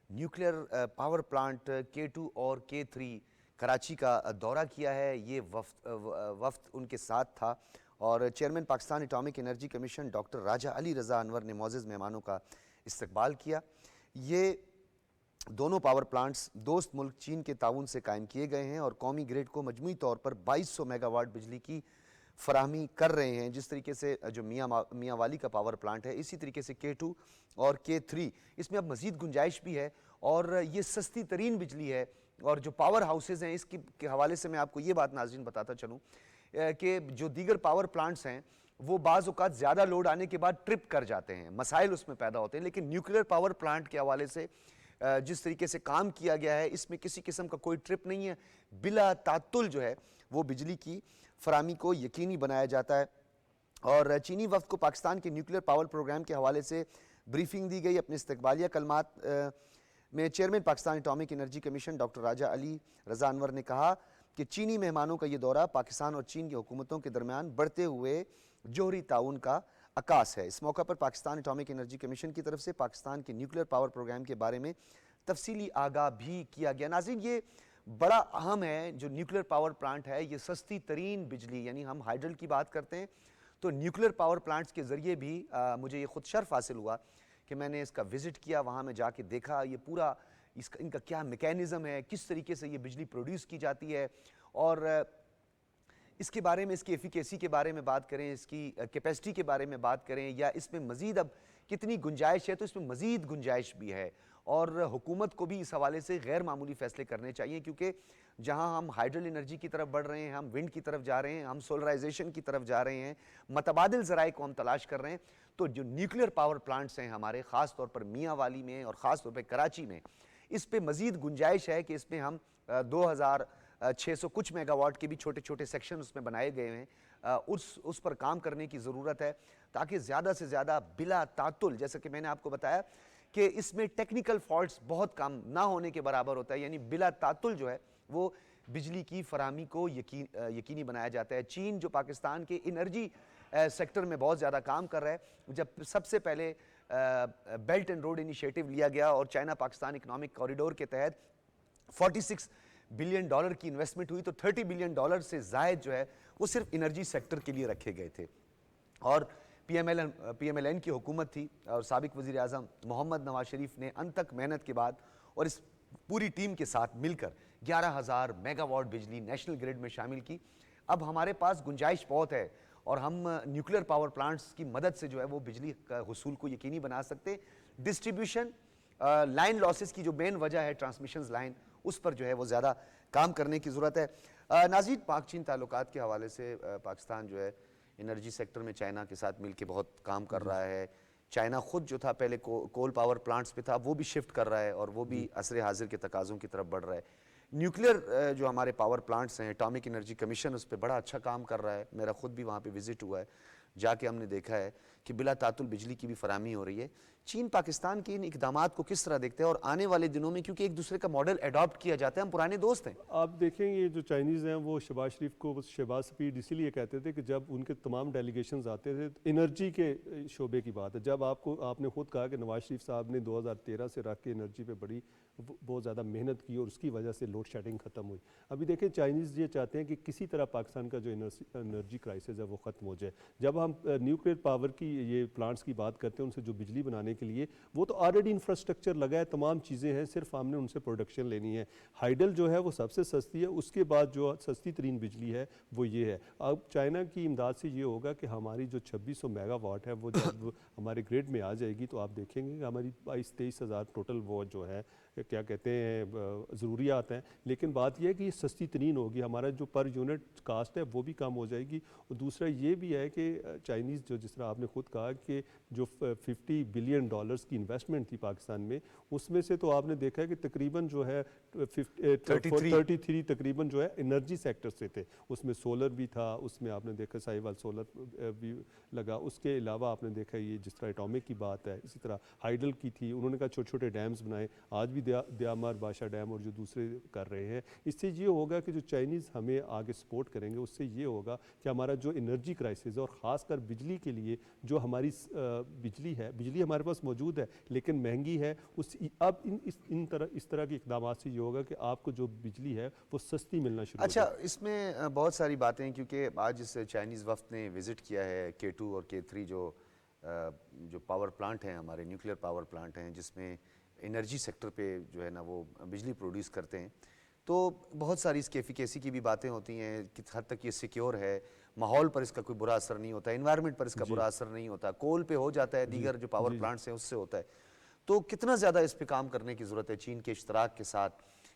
न्यूक्लियर पावर प्लांट K2 और K3 कराची का दौरा किया है। ये वफ्द उनके साथ था और chairman Pakistan atomic energy commission doctor Raja Ali Raza Anwar ने मोअज़्ज़ज़ मेहमानों का इस्तकबाल किया। ये दोनों पावर प्लांट्स दोस्त मुल्क चीन के ताउन से कायम किए गए हैं और कौमी ग्रिड को मजमूई तौर पर 2200 मेगावाट बिजली की फराहमी कर रहे हैं। जिस तरीके से जो मियाँ वाली का पावर प्लांट है, इसी तरीके से K2 और K3 इसमें अब मज़ीद गुंजाइश भी है और ये सस्ती तरीन बिजली है। और जो पावर हाउसेज़ हैं इसकी के हवाले से मैं आपको ये बात नाज़रीन बताता चलूँ कि जो दीगर पावर प्लांट्स हैं वो बाज़ औक़ात ज़्यादा लोड आने के बाद ट्रिप कर जाते हैं, मसाइल उसमें पैदा होते हैं। लेकिन न्यूक्लियर पावर प्लांट के हवाले से जिस तरीके से काम किया गया है, इसमें किसी किस्म का कोई ट्रिप नहीं है, बिला तातुल जो है वो बिजली की फराहमी को यकीनी बनाया जाता है। और चीनी वफ्द को पाकिस्तान के न्यूक्लियर पावर प्रोग्राम के हवाले से ब्रीफिंग दी गई। अपने इस्तकबालिया कलमात में chairman Pakistan atomic energy commission doctor Raja Ali Raza Anwar ने कहा कि चीनी मेहमानों का ये दौरा पाकिस्तान और चीन की हुकूमतों के दरमियान बढ़ते हुए जोहरी ताउन का अकास है। इस मौका पर पाकिस्तान एटॉमिक एनर्जी कमीशन की तरफ से पाकिस्तान के न्यूक्लियर पावर प्रोग्राम के बारे में तफसीली आगाह भी किया गया। नाज़रीन, ये बड़ा अहम है। जो न्यूक्लियर पावर प्लांट है ये सस्ती तरीन बिजली, यानी हम हाइडल की बात करते हैं तो न्यूक्लियर पावर प्लांट्स के ज़रिए भी मुझे ये खुद शर्फ हासिल हुआ कि मैंने इसका विज़िट किया, वहाँ में जाके देखा ये पूरा इसका इनका क्या मैकेनिज़्म है, किस तरीके से ये बिजली प्रोड्यूस की जाती है, और इसके बारे में, इसकी एफिकेसी के बारे में बात करें, इसकी कैपेसिटी के बारे में बात करें, या इसमें मज़ीद अब कितनी गुंजाइश है, तो इसमें मज़ीद गुंजाइश भी है। और हुकूमत को भी इस हवाले से गैर मामूली फ़ैसले करने चाहिए, क्योंकि जहां हम हाइड्रल एनर्जी की तरफ बढ़ रहे हैं, हम विंड की तरफ जा रहे हैं, हम सोलराइजेशन की तरफ जा रहे हैं, मतबादिल ज़राए को हम तलाश कर रहे हैं, तो जो न्यूक्लियर पावर प्लांट्स हैं हमारे, ख़ास तौर पर मियाँ वाली में और ख़ास तौर पर कराची में, इस पर मज़ीद गुंजाइश है कि इसमें हम 2600 कुछ मेगावाट के भी छोटे छोटे सेक्शन उसमें बनाए गए हैं, उस पर काम करने की ज़रूरत है, ताकि ज़्यादा से ज़्यादा बिला तातुल, जैसे कि मैंने आपको बताया कि इसमें टेक्निकल फॉल्ट्स बहुत कम ना होने के बराबर होता है, यानी बिला तातुल जो है वो बिजली की फराहमी को यकीनी बनाया जाता है। चीन जो पाकिस्तान के एनर्जी सेक्टर में बहुत ज़्यादा काम कर रहा है, जब सबसे पहले बेल्ट एंड रोड इनिशिएटिव लिया गया और चाइना पाकिस्तान इकोनॉमिक कॉरिडोर के तहत 46 बिलियन डॉलर की इन्वेस्टमेंट हुई, तो 30 बिलियन डॉलर से ज़ायद जो है वो सिर्फ एनर्जी सेक्टर के लिए रखे गए थे। और PMLN की हुकूमत थी और साबिक वज़ीर आज़म मोहम्मद नवाज शरीफ ने अंतक मेहनत के बाद और इस पूरी टीम के साथ मिलकर 11,000 मेगावाट बिजली नेशनल ग्रिड में शामिल की। अब हमारे पास गुंजाइश बहुत है और हम न्यूक्लियर पावर प्लांट्स की मदद से जो है वो बिजली का हुसूल को यकीनी बना सकते। डिस्ट्रीब्यूशन लाइन लॉसेस की जो मेन वजह है ट्रांसमिशन लाइन, उस पर जो है वो ज़्यादा काम करने की ज़रूरत है। नाज़रीन, पाक चीन ताल्लुकात के हवाले से पाकिस्तान जो है एनर्जी सेक्टर में चाइना के साथ मिलकर बहुत काम कर रहा है। चाइना खुद जो था पहले कोल पावर प्लांट्स पे था, वो भी शिफ्ट कर रहा है और वो भी असरे हाजिर के तकाज़ों की तरफ बढ़ रहा है। न्यूक्लियर जो हमारे पावर प्लांट्स हैं, एटॉमिक एनर्जी कमीशन उस पर बड़ा अच्छा काम कर रहा है। मेरा खुद भी वहाँ पे विजिट हुआ है, जाके हमने देखा है कि बिला तातुल बिजली की भी फराहमी हो रही है। चीन पाकिस्तान के इन इकदामात को किस तरह देखते हैं और आने वाले दिनों में, क्योंकि एक दूसरे का मॉडल अडॉप्ट किया जाता है, हम पुराने दोस्त हैं। आप देखेंगे जो चाइनीज़ हैं वो शहबाज शरीफ को शहबाज स्पीड इसीलिए कहते थे कि जब उनके तमाम डेलीगेशंस आते थे, एनर्जी के शोबे की बात है, जब आपने खुद कहा कि नवाज शरीफ साहब ने 2013 से रख के एनर्जी पे बड़ी बहुत ज़्यादा मेहनत की और उसकी वजह से लोड शेडिंग ख़त्म हुई। अभी देखें चाइनीज़ ये चाहते हैं कि किसी तरह पाकिस्तान का जो एनर्जी क्राइसिस है वो ख़त्म हो जाए। जब हम न्यूक्लियर पावर की ये प्लांट्स की बात करते हैं, उनसे जो बिजली बनाने के लिए, वो तो ऑलरेडी इंफ्रास्ट्रक्चर लगा है, तमाम चीज़ें हैं, सिर्फ हमने उनसे प्रोडक्शन लेनी है। हाइडल जो है वो सबसे सस्ती है, उसके बाद जो सस्ती तरीन बिजली है वो ये है। अब चाइना की इमदाद से ये होगा कि हमारी जो 2600 मेगावाट है वो जब हमारे ग्रिड में आ जाएगी तो आप देखेंगे कि हमारी 22-23 हज़ार टोटल वो जो है क्या कहते हैं ज़रूरियात हैं। लेकिन बात यह है कि ये सस्ती तरीन होगी, हमारा जो पर यूनिट कास्ट है वो भी कम हो जाएगी। और दूसरा ये भी है कि चाइनीज़ जो, जिस तरह आपने खुद कहा कि जो 50 बिलियन डॉलर्स की इन्वेस्टमेंट थी पाकिस्तान में, उसमें से तो आपने देखा है कि तकरीबन जो है 33 तकरीबन जो है एनर्जी सेक्टर से थे। उसमें सोलर भी था, उसमें आपने देखा साहिवाल सोलर भी लगा, उसके अलावा आपने देखा ये जिस तरह एटॉमिक की बात है, इसी तरह हाइडल की थी। उन्होंने कहा छोटे छोटे डैम्स बनाए, आज भी दयामार बादशाह डैम और जो दूसरे कर रहे हैं। इससे ये होगा कि जो चाइनीज़ हमें आगे सपोर्ट करेंगे, उससे ये होगा कि हमारा जो एनर्जी क्राइसिस है और ख़ासकर बिजली के लिए जो हमारी बिजली है, बिजली हमारे पास मौजूद है लेकिन महंगी है, अब इस तरह के इकदाम से ये होगा कि आपको जो बिजली है वो सस्ती मिलना शुरू अच्छा, इसमें बहुत सारी बातें हैं, क्योंकि आज इस चाइनीज़ वफ्द ने विज़िट किया है K2 और K3 जो पावर प्लांट हैं, हमारे न्यूक्लियर पावर प्लांट हैं, जिसमें एनर्जी सेक्टर पे जो है ना वो बिजली प्रोड्यूस करते हैं। तो बहुत सारी इसकी एफिकेसी की भी बातें होती हैं, किस हद तक ये सिक्योर है, माहौल पर इसका कोई बुरा असर नहीं होता, एनवायरनमेंट पर इसका बुरा असर नहीं होता, कोल पे हो जाता है, दीगर जो पावर प्लांट्स हैं उससे होता है। तो कितना ज़्यादा इस पर काम करने की ज़रूरत है चीन के इश्तराक के साथ,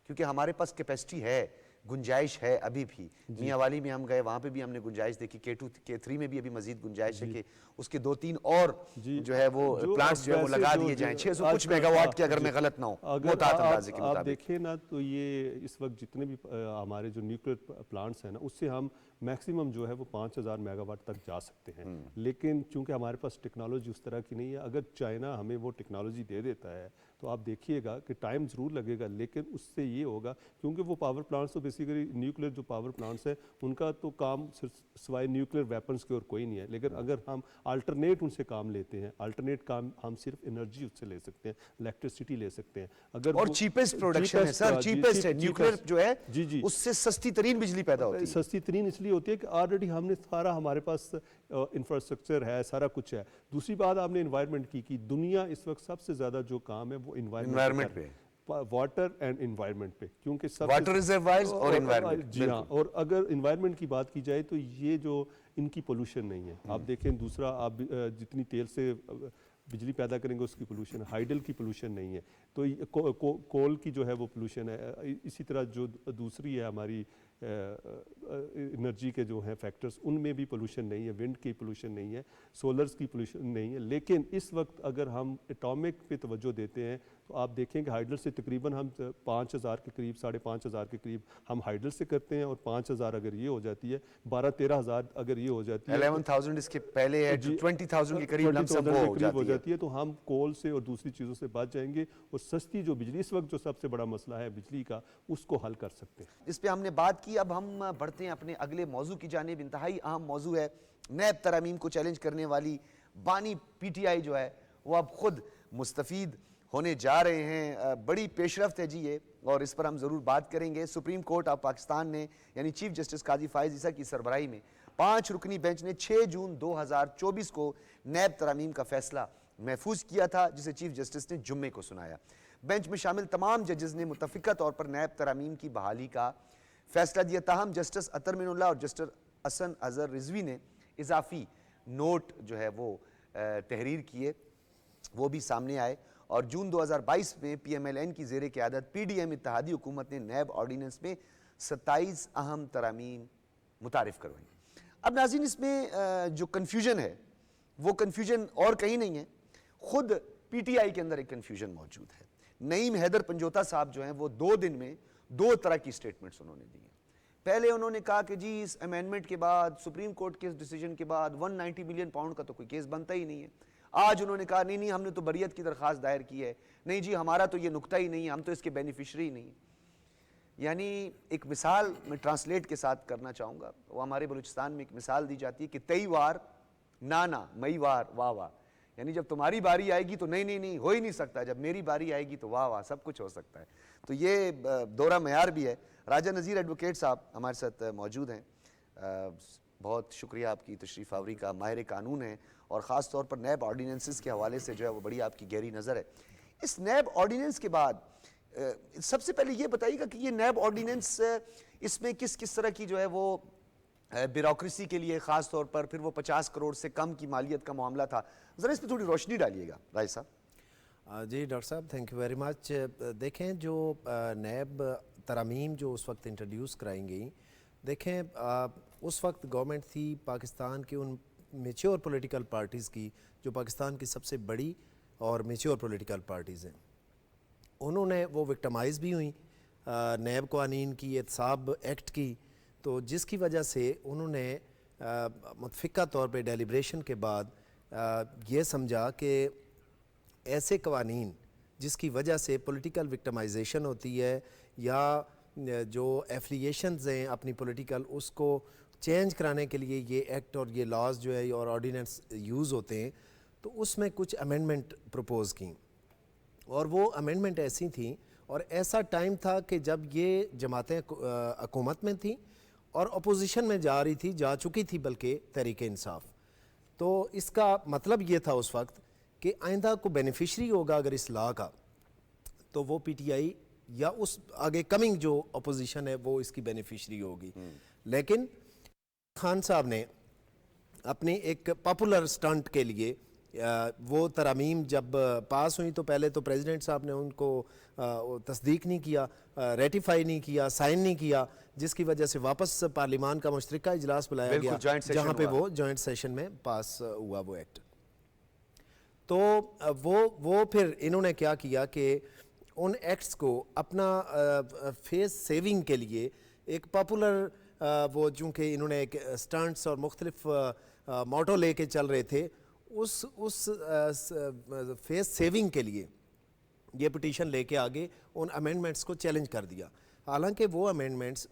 क्योंकि हमारे पास कैपेसिटी है, गुंजाइश है अभी भी। मियाँवाली में हम गए, वहाँ पे भी हमने गुंजाइश देखी, K2 K3 में भी अभी मज़ीद गुंजाइश है कि उसके 2-3 और जो है वो प्लांट्स जो है वो लगा दिए जाएं, 600 कुछ मेगावाट के, अगर मैं गलत ना हूँ आप देखें ना, तो ये इस वक्त जितने भी हमारे जो न्यूक्लियर प्लांट्स हैं ना, उससे हम मैक्सिमम जो है वो 5000 मेगावाट तक जा सकते हैं। लेकिन चूंकि हमारे पास टेक्नोलॉजी उस तरह की नहीं है, अगर चाइना हमें वो टेक्नोलॉजी दे देता है तो आप देखिएगा कि टाइम ज़रूर लगेगा, लेकिन उससे ये होगा, क्योंकि वो पावर प्लांट्स तो बेसिकली न्यूक्लियर जो पावर प्लांट्स हैं उनका तो काम सिवाय न्यूक्लियर वेपन्स के और कोई नहीं है। लेकिन अगर हम अल्टरनेट उनसे काम लेते हैं, अल्टरनेट काम हम सिर्फ एनर्जी उससे ले सकते हैं, इलेक्ट्रिसिटी ले सकते हैं। अगर और चीपेस्ट प्रोडक्शन है सर, चीपेस्ट है न्यूक्लियर जो है, जी उससे सस्ती तरीन बिजली पैदा होती है। सस्ती तरीन इसलिए ये होती है कि ऑलरेडी हमने सारा, हमारे पास इंफ्रास्ट्रक्चर है, सारा कुछ है। दूसरी बात आपने इन्वायरमेंट की कि दुनिया इस वक्त सबसे ज़्यादा जो काम है वो Environment पे। वाटर एंड इन्वायरमेंट पे, क्योंकि वाटर रिजर्वायर्स और एनवायरनमेंट। जी हाँ, और अगर इन्वायरमेंट की बात की जाए तो ये जो इनकी पोल्यूशन नहीं है। आप देखें, दूसरा आप जितनी तेल से बिजली पैदा करेंगे उसकी पोल्यूशन, हाइडल की पोल्यूशन नहीं है। तो कोल की जो है वो पोल्यूशन है। इसी तरह जो दूसरी है हमारी एनर्जी के जो हैं फैक्टर्स, उनमें भी पोल्यूशन नहीं है। विंड की पोल्यूशन नहीं है, सोलर्स की पोल्यूशन नहीं है। लेकिन इस वक्त अगर हम एटॉमिक पे तवज्जो देते हैं तो आप देखें कि हाइडल से तकरीबन हम 5000 के करीब, 5500 के करीब हम हाइडल से करते हैं, और 5000 अगर ये हो जाती है, 12-13 अगर ये हो जाती है, 11,000 इसके पहले है, 20,000 के करीब लमसम वो हो जाती है। तो हम कोल से और दूसरी चीज़ों से बच जाएंगे, और सस्ती जो बिजली इस वक्त जो सबसे बड़ा मसला है बिजली का, उसको हल कर सकते हैं। इस पे हमने बात की। अब हम बढ़ते हैं अपने अगले मौजू की जानिब। इंतहाई अहम मौजू है नैब तरमीम को चैलेंज करने वाली बानी पीटीआई जो है वो अब खुद मुस्तफीद होने जा रहे हैं। बड़ी पेशरफ्त है जी ये, और इस पर हम ज़रूर बात करेंगे। सुप्रीम कोर्ट ऑफ पाकिस्तान ने, यानी चीफ जस्टिस काजी फायज़ ईसा की सरबराही में 5 रुकनी बेंच ने 6 जून 2024 को नैब तरमीम का फैसला महफूज किया था, जिसे चीफ जस्टिस ने जुम्मे को सुनाया। बेंच में शामिल तमाम जजेस ने मुतफ़िका तौर पर नैब तरमीम की बहाली का फैसला दिया। ताहम जस्टिस अतर मिनुल्लाह और जस्टिस हसन अजहर रिजवी ने इजाफी नोट जो है वो तहरीर किए, वो भी सामने आए। और जून 2022 में PMLN की ज़ेर क़यादत PDM इत्तेहादी हुकूमत ने नैब ऑर्डीनेंस में 27 अहम तरामीम मुतारिफ करवाई। अब नाज़रीन, इसमें जो कन्फ्यूजन है वो कन्फ्यूजन और कहीं नहीं है, खुद PTI के अंदर एक कन्फ्यूजन मौजूद है। नईम हैदर पंजोता साहब जो हैं वो 2 दिन में 2 तरह की स्टेटमेंट्स उन्होंने दी हैं। पहले उन्होंने कहा कि जी इस अमेंडमेंट के बाद, सुप्रीम कोर्ट के इस डिसीजन के बाद 190 मिलियन पाउंड का तो कोई केस बनता ही नहीं है। आज उन्होंने कहा नहीं नहीं, हमने तो बरियत की दरख्वास्त दायर की है, नहीं जी हमारा तो ये नुक्ता ही नहीं है, हम तो इसके बेनिफिशरी ही नहीं है। यानी एक मिसाल मैं ट्रांसलेट के साथ करना चाहूँगा, वो हमारे बलूचिस्तान में एक मिसाल दी जाती है कि तई वार नाना मई वार वाह वाह, यानी जब तुम्हारी बारी आएगी तो नहीं नहीं नहीं हो ही नहीं सकता, जब मेरी बारी आएगी तो वाह वाह सब कुछ हो सकता है। तो ये दौरा मयार भी है। राजा नज़ीर एडवोकेट साहब हमारे साथ मौजूद हैं। बहुत शुक्रिया आपकी तशरीफ़ आवरी का। माहिर कानून है और ख़ास तौर पर नैब ऑर्डीनेंसेस के हवाले से जो है वो बड़ी आपकी गहरी नज़र है। इस नैब ऑर्डीनेंस के बाद सबसे पहले ये बताइएगा कि ये नैब ऑर्डीनेंस इसमें किस किस तरह की जो है वो ब्यूरोक्रेसी के लिए ख़ास तौर पर, फिर वो 50 करोड़ से कम की मालियत का मामला था, ज़रा इस पर थोड़ी रोशनी डालिएगा राय साहब। जी डॉक्टर साहब, थैंक यू वेरी मच। देखें जो नैब तरमीम जो उस वक्त इंट्रोड्यूस कराई गई, देखें उस वक्त गवर्नमेंट थी पाकिस्तान की उन मेच्योर पॉलिटिकल पार्टीज़ की, जो पाकिस्तान की सबसे बड़ी और मेच्योर पॉलिटिकल पार्टीज़ हैं। उन्होंने वो विक्टमाइज़ भी हुई नैब क़वानीन की, एहतसाब एक्ट की, तो जिसकी वजह से उन्होंने मुतफ़िका तौर पे डेलिब्रेशन के बाद ये समझा कि ऐसे क़वानीन जिसकी वजह से पॉलिटिकल विक्टमाइजेशन होती है या जो एफिलिएशंस हैं अपनी पॉलिटिकल, उसको चेंज कराने के लिए ये एक्ट और ये लॉज जो है और ऑर्डिनेंस यूज़ होते हैं, तो उसमें कुछ अमेंडमेंट प्रपोज़ की, और वो अमेंडमेंट ऐसी थी और ऐसा टाइम था कि जब ये जमातें हुकूमत में थी और अपोजिशन में जा रही थी, जा चुकी थी बल्कि तहरीक इंसाफ। तो इसका मतलब ये था उस वक्त कि आइंदा को बेनिफिशरी होगा अगर इस लॉ का, तो वो PTI या उस आगे कमिंग जो अपोजिशन है वो इसकी बेनिफिशरी होगी। लेकिन खान साहब ने अपनी एक पॉपुलर स्टंट के लिए वो तरामीम जब पास हुई तो पहले तो प्रेसिडेंट साहब ने उनको तस्दीक नहीं किया, रेटिफाई नहीं किया, साइन नहीं किया, जिसकी वजह से वापस पार्लिमान का मुश्तरका इजलास बुलाया गया जहाँ पे वो जॉइंट सेशन में पास हुआ वो एक्ट। तो वो फिर इन्होंने क्या किया कि उन एक्ट्स को अपना फेस सेविंग के लिए एक पॉपुलर वो चूँकि इन्होंने एक स्टंट्स और मुख्तलिफ मोटो लेके चल रहे थे, उस फेस सेविंग के लिए ये पिटीशन लेके आगे उन अमेंडमेंट्स को चैलेंज कर दिया। हालांकि वो अमेंडमेंट्स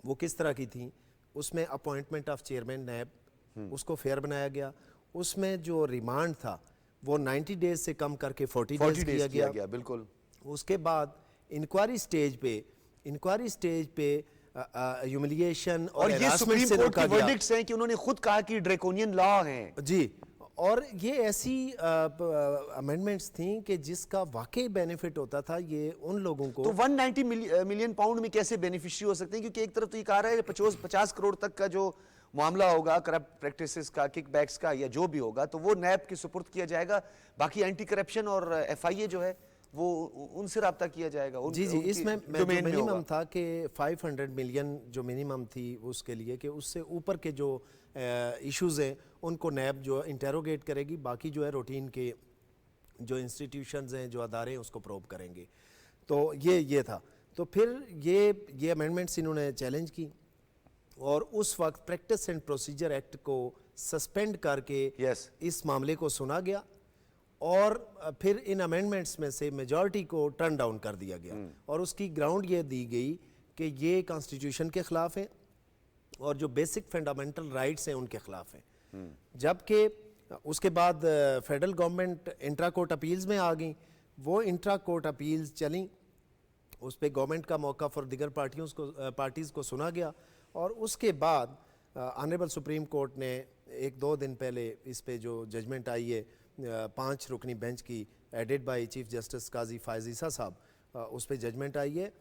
वो किस तरह की थी, उसमें अपॉइंटमेंट ऑफ चेयरमैन नैब उसको फेयर बनाया गया, उसमें जो रिमांड था वो 90 डेज से कम करके 40 डेज किया गया। बिल्कुल। उसके बाद इंक्वायरी स्टेज पे ह्यूमिलिएशन और और ये harassment सुप्रीम से कोर्ट रोका के गया। वर्डिक्ट्स हैं कि उन्होंने खुद कहा कि ड्रैकोनियन लॉ हैं। जी, और ये ऐसी अमेंडमेंट्स थी कि जिसका वाकई बेनिफिट होता था ये उन लोगों को। तो 190 मिलियन पाउंड में कैसे बेनिफिशियरी हो सकते हैं? क्योंकि एक तरफ तो ये कहा रहा है 50 करोड़ तक का जो मामला होगा करप्ट प्रैक्टिसेस का, किकबैक्स का या जो भी होगा, तो वो नैब के सुपुर्द किया जाएगा। बाकी एंटी करप्शन और एफआईए जो है वो उनसे राब्ता किया जाएगा। जी जी, इसमें जो मिनिमम था कि 500 मिलियन जो मिनिमम थी उसके लिए, कि उससे ऊपर के जो इश्यूज़ हैं उनको नैब जो इंटेरोगेट करेगी, बाकी जो है रूटीन के जो इंस्टीट्यूशंस हैं, जो अदारे हैं, उसको प्रोब करेंगे। तो ये था। तो फिर ये अमेंडमेंट्स इन्होंने चैलेंज की और उस वक्त प्रैक्टिस एंड प्रोसीजर एक्ट को सस्पेंड करके इस मामले को सुना गया और फिर इन अमेंडमेंट्स में से मेजॉरिटी को टर्न डाउन कर दिया गया और उसकी ग्राउंड ये दी गई कि ये कॉन्स्टिट्यूशन के ख़िलाफ़ है और जो बेसिक फंडामेंटल राइट्स हैं उनके ख़िलाफ़ हैं। जबकि उसके बाद federal government intra court appeals में आ गई। वो इंट्रा कोर्ट अपील्स चली, उस पर गवर्नमेंट का मौका फॉर दिगर पार्टीज़ को सुना गया और उसके बाद ऑनरेबल सुप्रीम कोर्ट ने 1-2 दिन पहले इस पे जो जजमेंट आई है 5 रुकनी बेंच की एडेड बाय चीफ जस्टिस काजी फायज ईसा साहब, उस पे जजमेंट आई है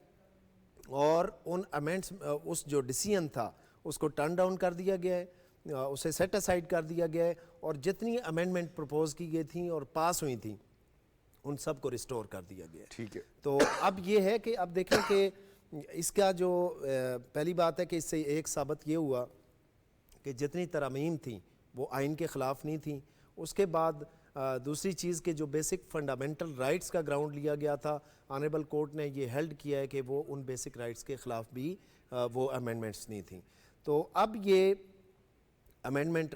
और उन अमेंड्स उस जो डिसीजन था उसको टर्न डाउन कर दिया गया है, उसे सेट असाइड कर दिया गया है और जितनी अमेंडमेंट प्रपोज की गई थी और पास हुई थी उन सब को रिस्टोर कर दिया गया। ठीक है। तो अब ये है कि अब देखें कि इसका जो पहली बात है कि इससे एक साबित ये हुआ कि जितनी तरमीम थी वो आइन के ख़िलाफ़ नहीं थी। उसके बाद दूसरी चीज़ के जो बेसिक फंडामेंटल राइट्स का ग्राउंड लिया गया था, ऑनरेबल कोर्ट ने ये हेल्ड किया है कि वो उन बेसिक राइट्स के ख़िलाफ़ भी वो अमेंडमेंट्स नहीं थी। तो अब ये अमेंडमेंट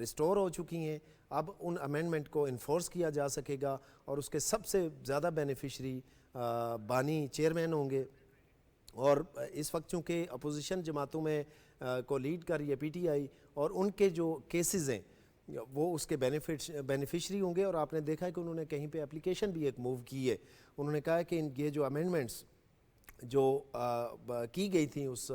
रिस्टोर हो चुकी हैं। अब उन अमेंडमेंट को इन्फोर्स किया जा सकेगा और उसके सबसे ज़्यादा बेनिफिशरी बानी चेयरमैन होंगे और इस वक्त चूँकि अपोजिशन जमातों में को लीड कर रही है पीटीआई और उनके जो केसेस हैं वो उसके बेनिफिशरी होंगे। और आपने देखा है कि उन्होंने कहीं पे एप्लीकेशन भी एक मूव की है। उन्होंने कहा है कि ये जो अमेंडमेंट्स जो की गई थी उस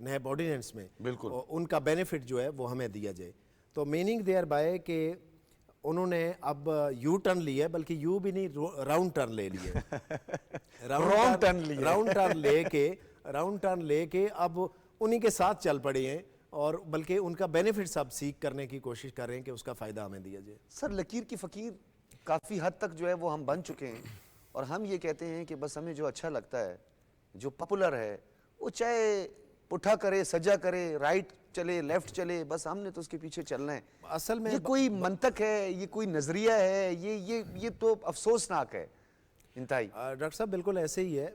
नैब ऑर्डिनेंस में, बिल्कुल उनका बेनिफिट जो है वो हमें दिया जाए। तो मीनिंग देयर बाय कि उन्होंने अब यू टर्न लिया है, बल्कि यू भी नहीं राउंड टर्न ले लिए राउंड टर्न लेके अब उन्हीं के साथ चल पड़े हैं और बल्कि उनका बेनिफिट्स अब सीख करने की कोशिश कर रहे हैं कि उसका फ़ायदा हमें दिया जाए। सर, लकीर की फ़कीर काफ़ी हद तक जो है वो हम बन चुके हैं और हम ये कहते हैं कि बस हमें जो अच्छा लगता है, जो पॉपुलर है, वो चाहे पुठा करे, सजा करे, राइट चले, लेफ्ट चले, बस हमने तो उसके पीछे चलना है। असल में ये कोई मंतक है, ये कोई नजरिया है, ये तो अफसोसनाक है इंतहाई। डॉक्टर साहब बिल्कुल ऐसे ही है।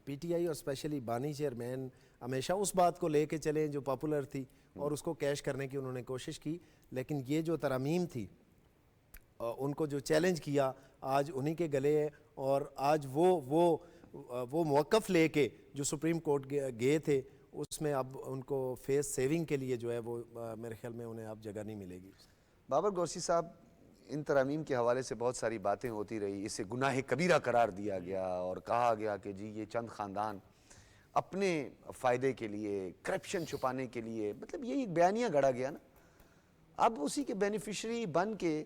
पीटीआई और स्पेशली बानी चेयरमैन हमेशा उस बात को लेके चले जो पॉपुलर थी और उसको कैश करने की उन्होंने कोशिश की, लेकिन ये जो तरमीम थी उनको जो चैलेंज किया आज उन्हीं के गले है और आज वो मौक़िफ़ लेके जो सुप्रीम कोर्ट गए थे उसमें अब उनको फेस सेविंग के लिए जो है वो मेरे ख्याल में उन्हें अब जगह नहीं मिलेगी। बाबर गौसी साहब, इन तरमीम के हवाले से बहुत सारी बातें होती रही, इसे गुनाह कबीरा करार दिया गया और कहा गया कि जी ये चंद ख़ानदान अपने फ़ायदे के लिए, करप्शन छुपाने के लिए, मतलब ये एक बयानिया गढ़ा गया ना। अब उसी के बेनिफिशरी बन के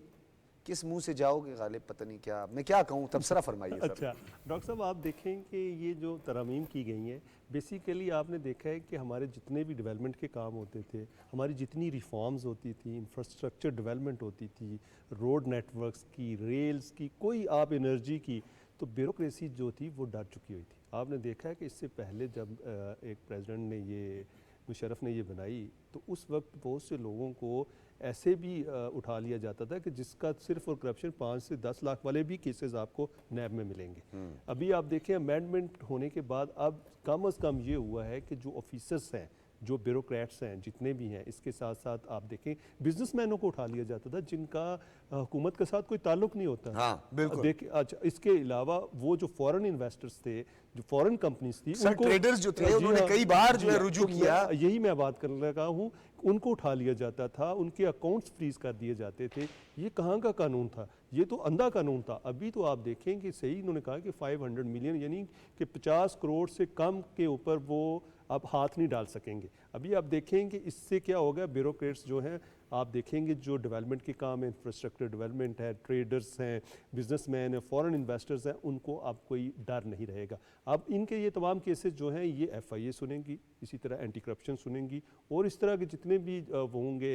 किस मुंह से जाओगे गालिब, पता नहीं क्या मैं क्या कहूँ, तबसरा फरमाइए। अच्छा डॉक्टर साहब, आप देखें कि ये जो तरमीम की गई हैं बेसिकली आपने देखा है कि हमारे जितने भी डेवलपमेंट के काम होते थे, हमारी जितनी रिफॉर्म्स होती थी, इंफ्रास्ट्रक्चर डेवलपमेंट होती थी, रोड नेटवर्क्स की, रेल्स की, कोई आप एनर्जी की, तो ब्यूरोक्रेसी जो थी वो डर चुकी हुई थी। आपने देखा है कि इससे पहले जब एक प्रेसिडेंट ने ये मुशर्रफ ने ये बनाई तो उस वक्त बहुत से लोगों को ऐसे भी उठा लिया जाता था कि जिसका सिर्फ और करप्शन 5 से 10 लाख वाले भी केसेस आपको नैब में मिलेंगे। अभी आप देखें अमेंडमेंट होने के बाद अब कम से कम ये हुआ है कि जो ऑफिसर्स हैं, जो ब्यूरोक्रेट्स हैं, जितने भी हैं, इसके साथ साथ आप देखें बिजनेसमैनों को उठा लिया जाता था जिनका हुकूमत के साथ कोई ताल्लुक नहीं होता। हाँ, बिल्कुल। देखिए अच्छा, इसके अलावा वो जो फॉरेन इन्वेस्टर्स थे, जो फॉरेन कंपनीज थी, सर, ट्रेडर्स जो थे उन्होंने कई बार जो है रुजू किया। यही मैं बात कर रहा हूँ, उनको उठा लिया जाता था, उनके अकाउंट्स फ्रीज कर दिए जाते थे। ये कहाँ का कानून था? ये तो अंधा कानून था। अभी तो आप देखें कि सही इन्होंने कहा कि 500 मिलियन यानी कि 50 करोड़ से कम के ऊपर वो आप हाथ नहीं डाल सकेंगे। अभी आप देखेंगे इससे क्या होगा, ब्यूरोक्रेट्स जो हैं आप देखेंगे जो डेवलपमेंट के काम है, इंफ्रास्ट्रक्चर डेवलपमेंट है, ट्रेडर्स हैं, बिजनेसमैन हैं, फॉरेन इन्वेस्टर्स हैं, उनको अब कोई डर नहीं रहेगा। अब इनके ये तमाम केसेस जो हैं ये FIA सुनेंगी, इसी तरह एंटी करप्शन सुनेंगी और इस तरह के जितने भी वो होंगे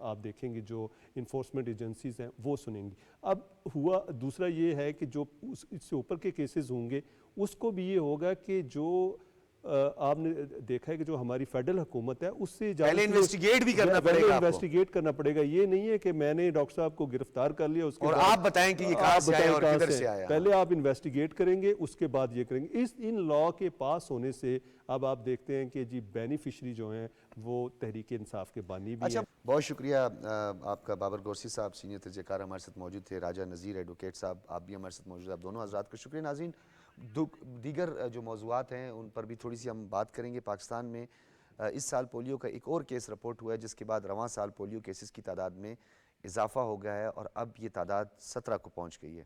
आप देखेंगे जो इन्फोर्समेंट एजेंसीज हैं वो सुनेंगी। अब हुआ दूसरा ये है कि जो इससे ऊपर के केसेस होंगे उसको भी ये होगा कि जो आपने देखा है कि जो हमारी फेडरल हुकूमत है उससे पहले इन्वेस्टिगेट भी करना पड़ेगा आपको। इन्वेस्टिगेट करना पड़ेगा। ये नहीं है कि मैंने डॉक्टर साहब को गिरफ्तार कर लिया उसके और बाद आप बताएं कि ये कहां से आया और किधर से आया। पहले आप इन्वेस्टिगेट करेंगे उसके बाद ये करेंगे। इन लॉ के पास होने से अब आप देखते हैं कि जी बेनिफिशरी जो हैं वो तहरीक इंसाफ के बानी भी अच्छा, हैं। बहुत शुक्रिया आपका बाबर गोरसी साहब, सीनियर तजज़ियाकार हमारे साथ मौजूद थे, राजा नज़ीर एडवोकेट साहब आप भी हमारे साथ मौजूद हैं। आप दोनों हज़रात का शुक्रिया। नाज़रीन, दीगर जो मौज़ूआत हैं उन पर भी थोड़ी सी हम बात करेंगे। पाकिस्तान में इस साल पोलियो का एक और केस रिपोर्ट हुआ है जिसके बाद रवां साल पोलियो केसेस की तादाद में इजाफा हो गया है और अब ये तादाद 17 को पहुँच गई है।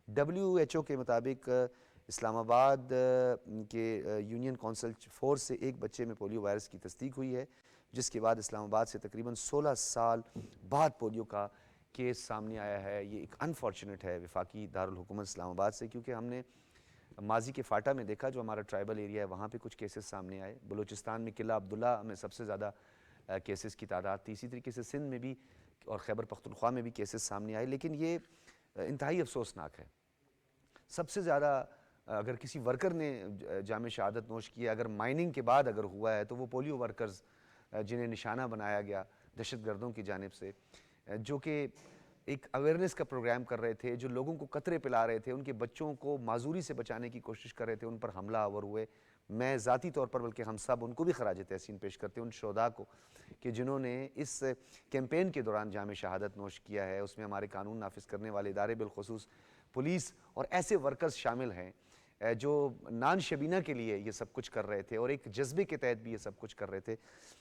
WHO के मुताबिक इस्लामाबाद के यूनियन काउंसिल 4 से एक बच्चे में पोलियो वायरस की तस्दीक हुई है, जिसके बाद इस्लामाबाद से तकरीबन 16 साल बाद पोलियो का केस सामने आया है। ये एक अनफॉर्चुनेट है वफाकी दारुल हुकूमत इस्लामाबाद से, क्योंकि हमने माजी के फाटा में देखा जो हमारा ट्राइबल एरिया है वहाँ पे कुछ केसेस सामने आए। बलूचिस्तान में किला अब्दुल्ला में सबसे ज़्यादा केसेस की तादाद थी। इसी तरीके से सिंध में भी और खैबर पख्तूनख्वा में भी केसेस सामने आए। लेकिन ये इंतहाई अफसोसनाक है। सबसे ज़्यादा अगर किसी वर्कर ने जाम शहादत नोश किया, अगर माइनिंग के बाद अगर हुआ है, तो वो पोलियो वर्कर्स जिन्हें निशाना बनाया गया दहशतगर्दों की जानिब से, जो कि एक अवेयरनेस का प्रोग्राम कर रहे थे, जो लोगों को कतरे पिला रहे थे, उनके बच्चों को माजूरी से बचाने की कोशिश कर रहे थे, उन पर हमला आवर हुए। मैं ज़ाती तौर पर बल्कि हम सब उनको भी खराज तहसीन पेश करते हैं उन शोधा को कि जिन्होंने इस कैंपेन के दौरान जाम शहादत नोश किया है। उसमें हमारे कानून नाफिज करने वाले इदारे, बिलखुसूस पुलिस और ऐसे वर्कर्स शामिल हैं जो नान शबीना के लिए ये सब कुछ कर रहे थे और एक जज्बे के तहत भी ये सब कुछ कर रहे थे।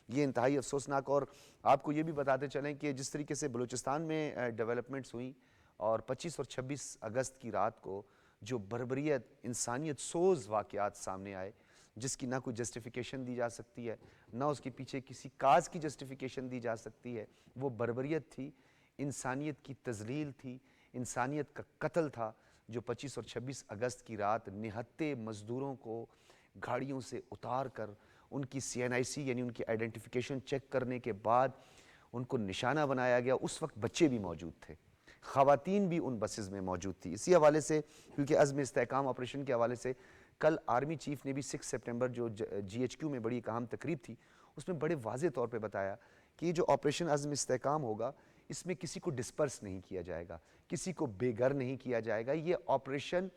ये इंतहाई अफसोसनाक। और आपको ये भी बताते चलें कि जिस तरीके से बलूचिस्तान में डेवलपमेंट्स हुई और 25 और 26 अगस्त की रात को जो बर्बरियत, इंसानियत सोज वाक़यात सामने आए, जिसकी ना कोई जस्टिफिकेशन दी जा सकती है, ना उसके पीछे किसी काज की जस्टिफिकेशन दी जा सकती है। वो बर्बरियत थी, इंसानियत की तजलील थी, इंसानियत का कत्ल था, जो 25 और 26 अगस्त की रात निहत्ते मज़दूरों को गाड़ियों से उतार कर उनकी CNIC यानी उनकी आइडेंटिफिकेशन चेक करने के बाद उनको निशाना बनाया गया। उस वक्त बच्चे भी मौजूद थे, ख़वातीन भी उन बसेज़ में मौजूद थी। इसी हवाले से, क्योंकि अज़्म इस्तेहकाम ऑपरेशन के हवाले से कल आर्मी चीफ़ ने भी 6 सितंबर जो GHQ में बड़ी एक अहम तकरीब थी, उसमें बड़े वाज़े तौर पर बताया कि ये जो ऑपरेशन अज़्म इस्तेहकाम होगा, इसमें किसी को डिस्पर्स नहीं किया जाएगा, किसी को बेघर नहीं किया जाएगा। ये ऑपरेशन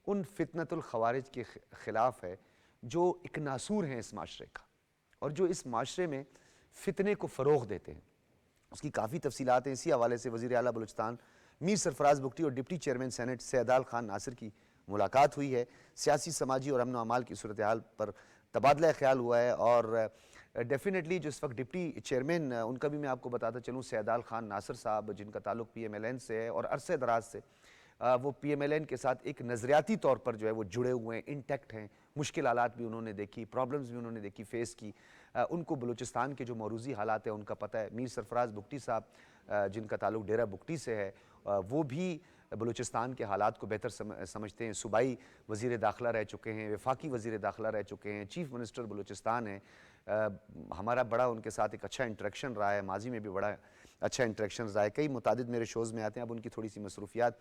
उन फितनतुल खवारिज के ख़िलाफ़ है जो एक नासूर हैं इस माशरे का और जो इस माशरे में फितने को फ़रोग़ देते हैं। उसकी काफ़ी तफसीलात हैं। इसी हवाले से वज़ीर आला बलूचिस्तान मीर सरफराज बुगटी और deputy chairman senate Sayedal Khan Nasir की मुलाकात हुई है। सियासी, समाजी और अमन अमाल की सूरत हाल पर तबादला ख्याल हुआ है और डेफिनेटली जो इस वक्त डिप्टी चेयरमैन, उनका भी मैं आपको बताता चलूँ, सैयदाल खान नासिर साहब, जिनका ताल्लुक PMLN से है और अरसे दराज से वो PMLN के साथ एक नज़रियाती तौर पर जो है वो जुड़े हुए हैं, इंटैक्ट हैं। मुश्किल हालात भी उन्होंने देखी, प्रॉब्लम्स भी उन्होंने देखी, फेस की। उनको बलूचिस्तान के जो मौरूज़ी हालात है उनका पता है। मीर सरफराज बुगटी साहब, जिनका ताल्लुक डेरा बुगटी से है, वो भी बलूचिस्तान के हालात को बेहतर समझते हैं। सूबाई वज़ीर दाखिला रह चुके हैं, वफाकी वज़ीर दाखिला रह चुके हैं, चीफ़ मिनिस्टर बलूचिस्तान हैं। हमारा बड़ा उनके साथ एक अच्छा इंटरेक्शन रहा है, माजी में भी बड़ा अच्छा इंटरेक्शन रहा है। कई मुतादिद मेरे शोज़ में आते हैं, अब उनकी थोड़ी सी मसरूफियात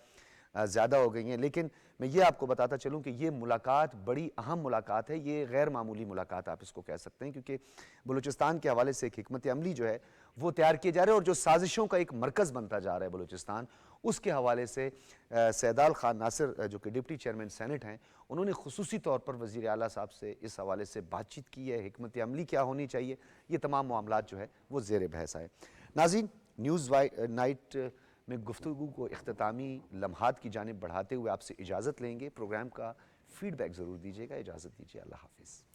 ज़्यादा हो गई हैं। लेकिन मैं ये आपको बताता चलूँ कि ये मुलाकात बड़ी अहम मुलाकात है, ये गैर मामूली मुलाकात आप इसको कह सकते हैं, क्योंकि बलूचिस्तान के हवाले से एक हिकमत अमली जो है वो तैयार किए जा रहे हैं और जो साजिशों का एक मरकज़ बनता जा रहा है बलूचिस्तान, उसके हवाले से सैयदाल खान नासिर जो कि डिप्टी चेयरमैन सेनेट हैं, उन्होंने खुसूसी तौर पर वज़ीर आला साहब से इस हवाले से बातचीत की है। हिकमत अमली क्या होनी चाहिए, ये तमाम मामलात जो है वो ज़ेर बहस आए। नाज़रीन, न्यूज़ नाइट में गुफ्तगू को इख्तितामी लम्हात की जानिब बढ़ाते हुए आपसे इजाज़त लेंगे। प्रोग्राम का फ़ीडबैक ज़रूर दीजिएगा। इजाज़त दीजिए, अल्लाह हाफ़िज़।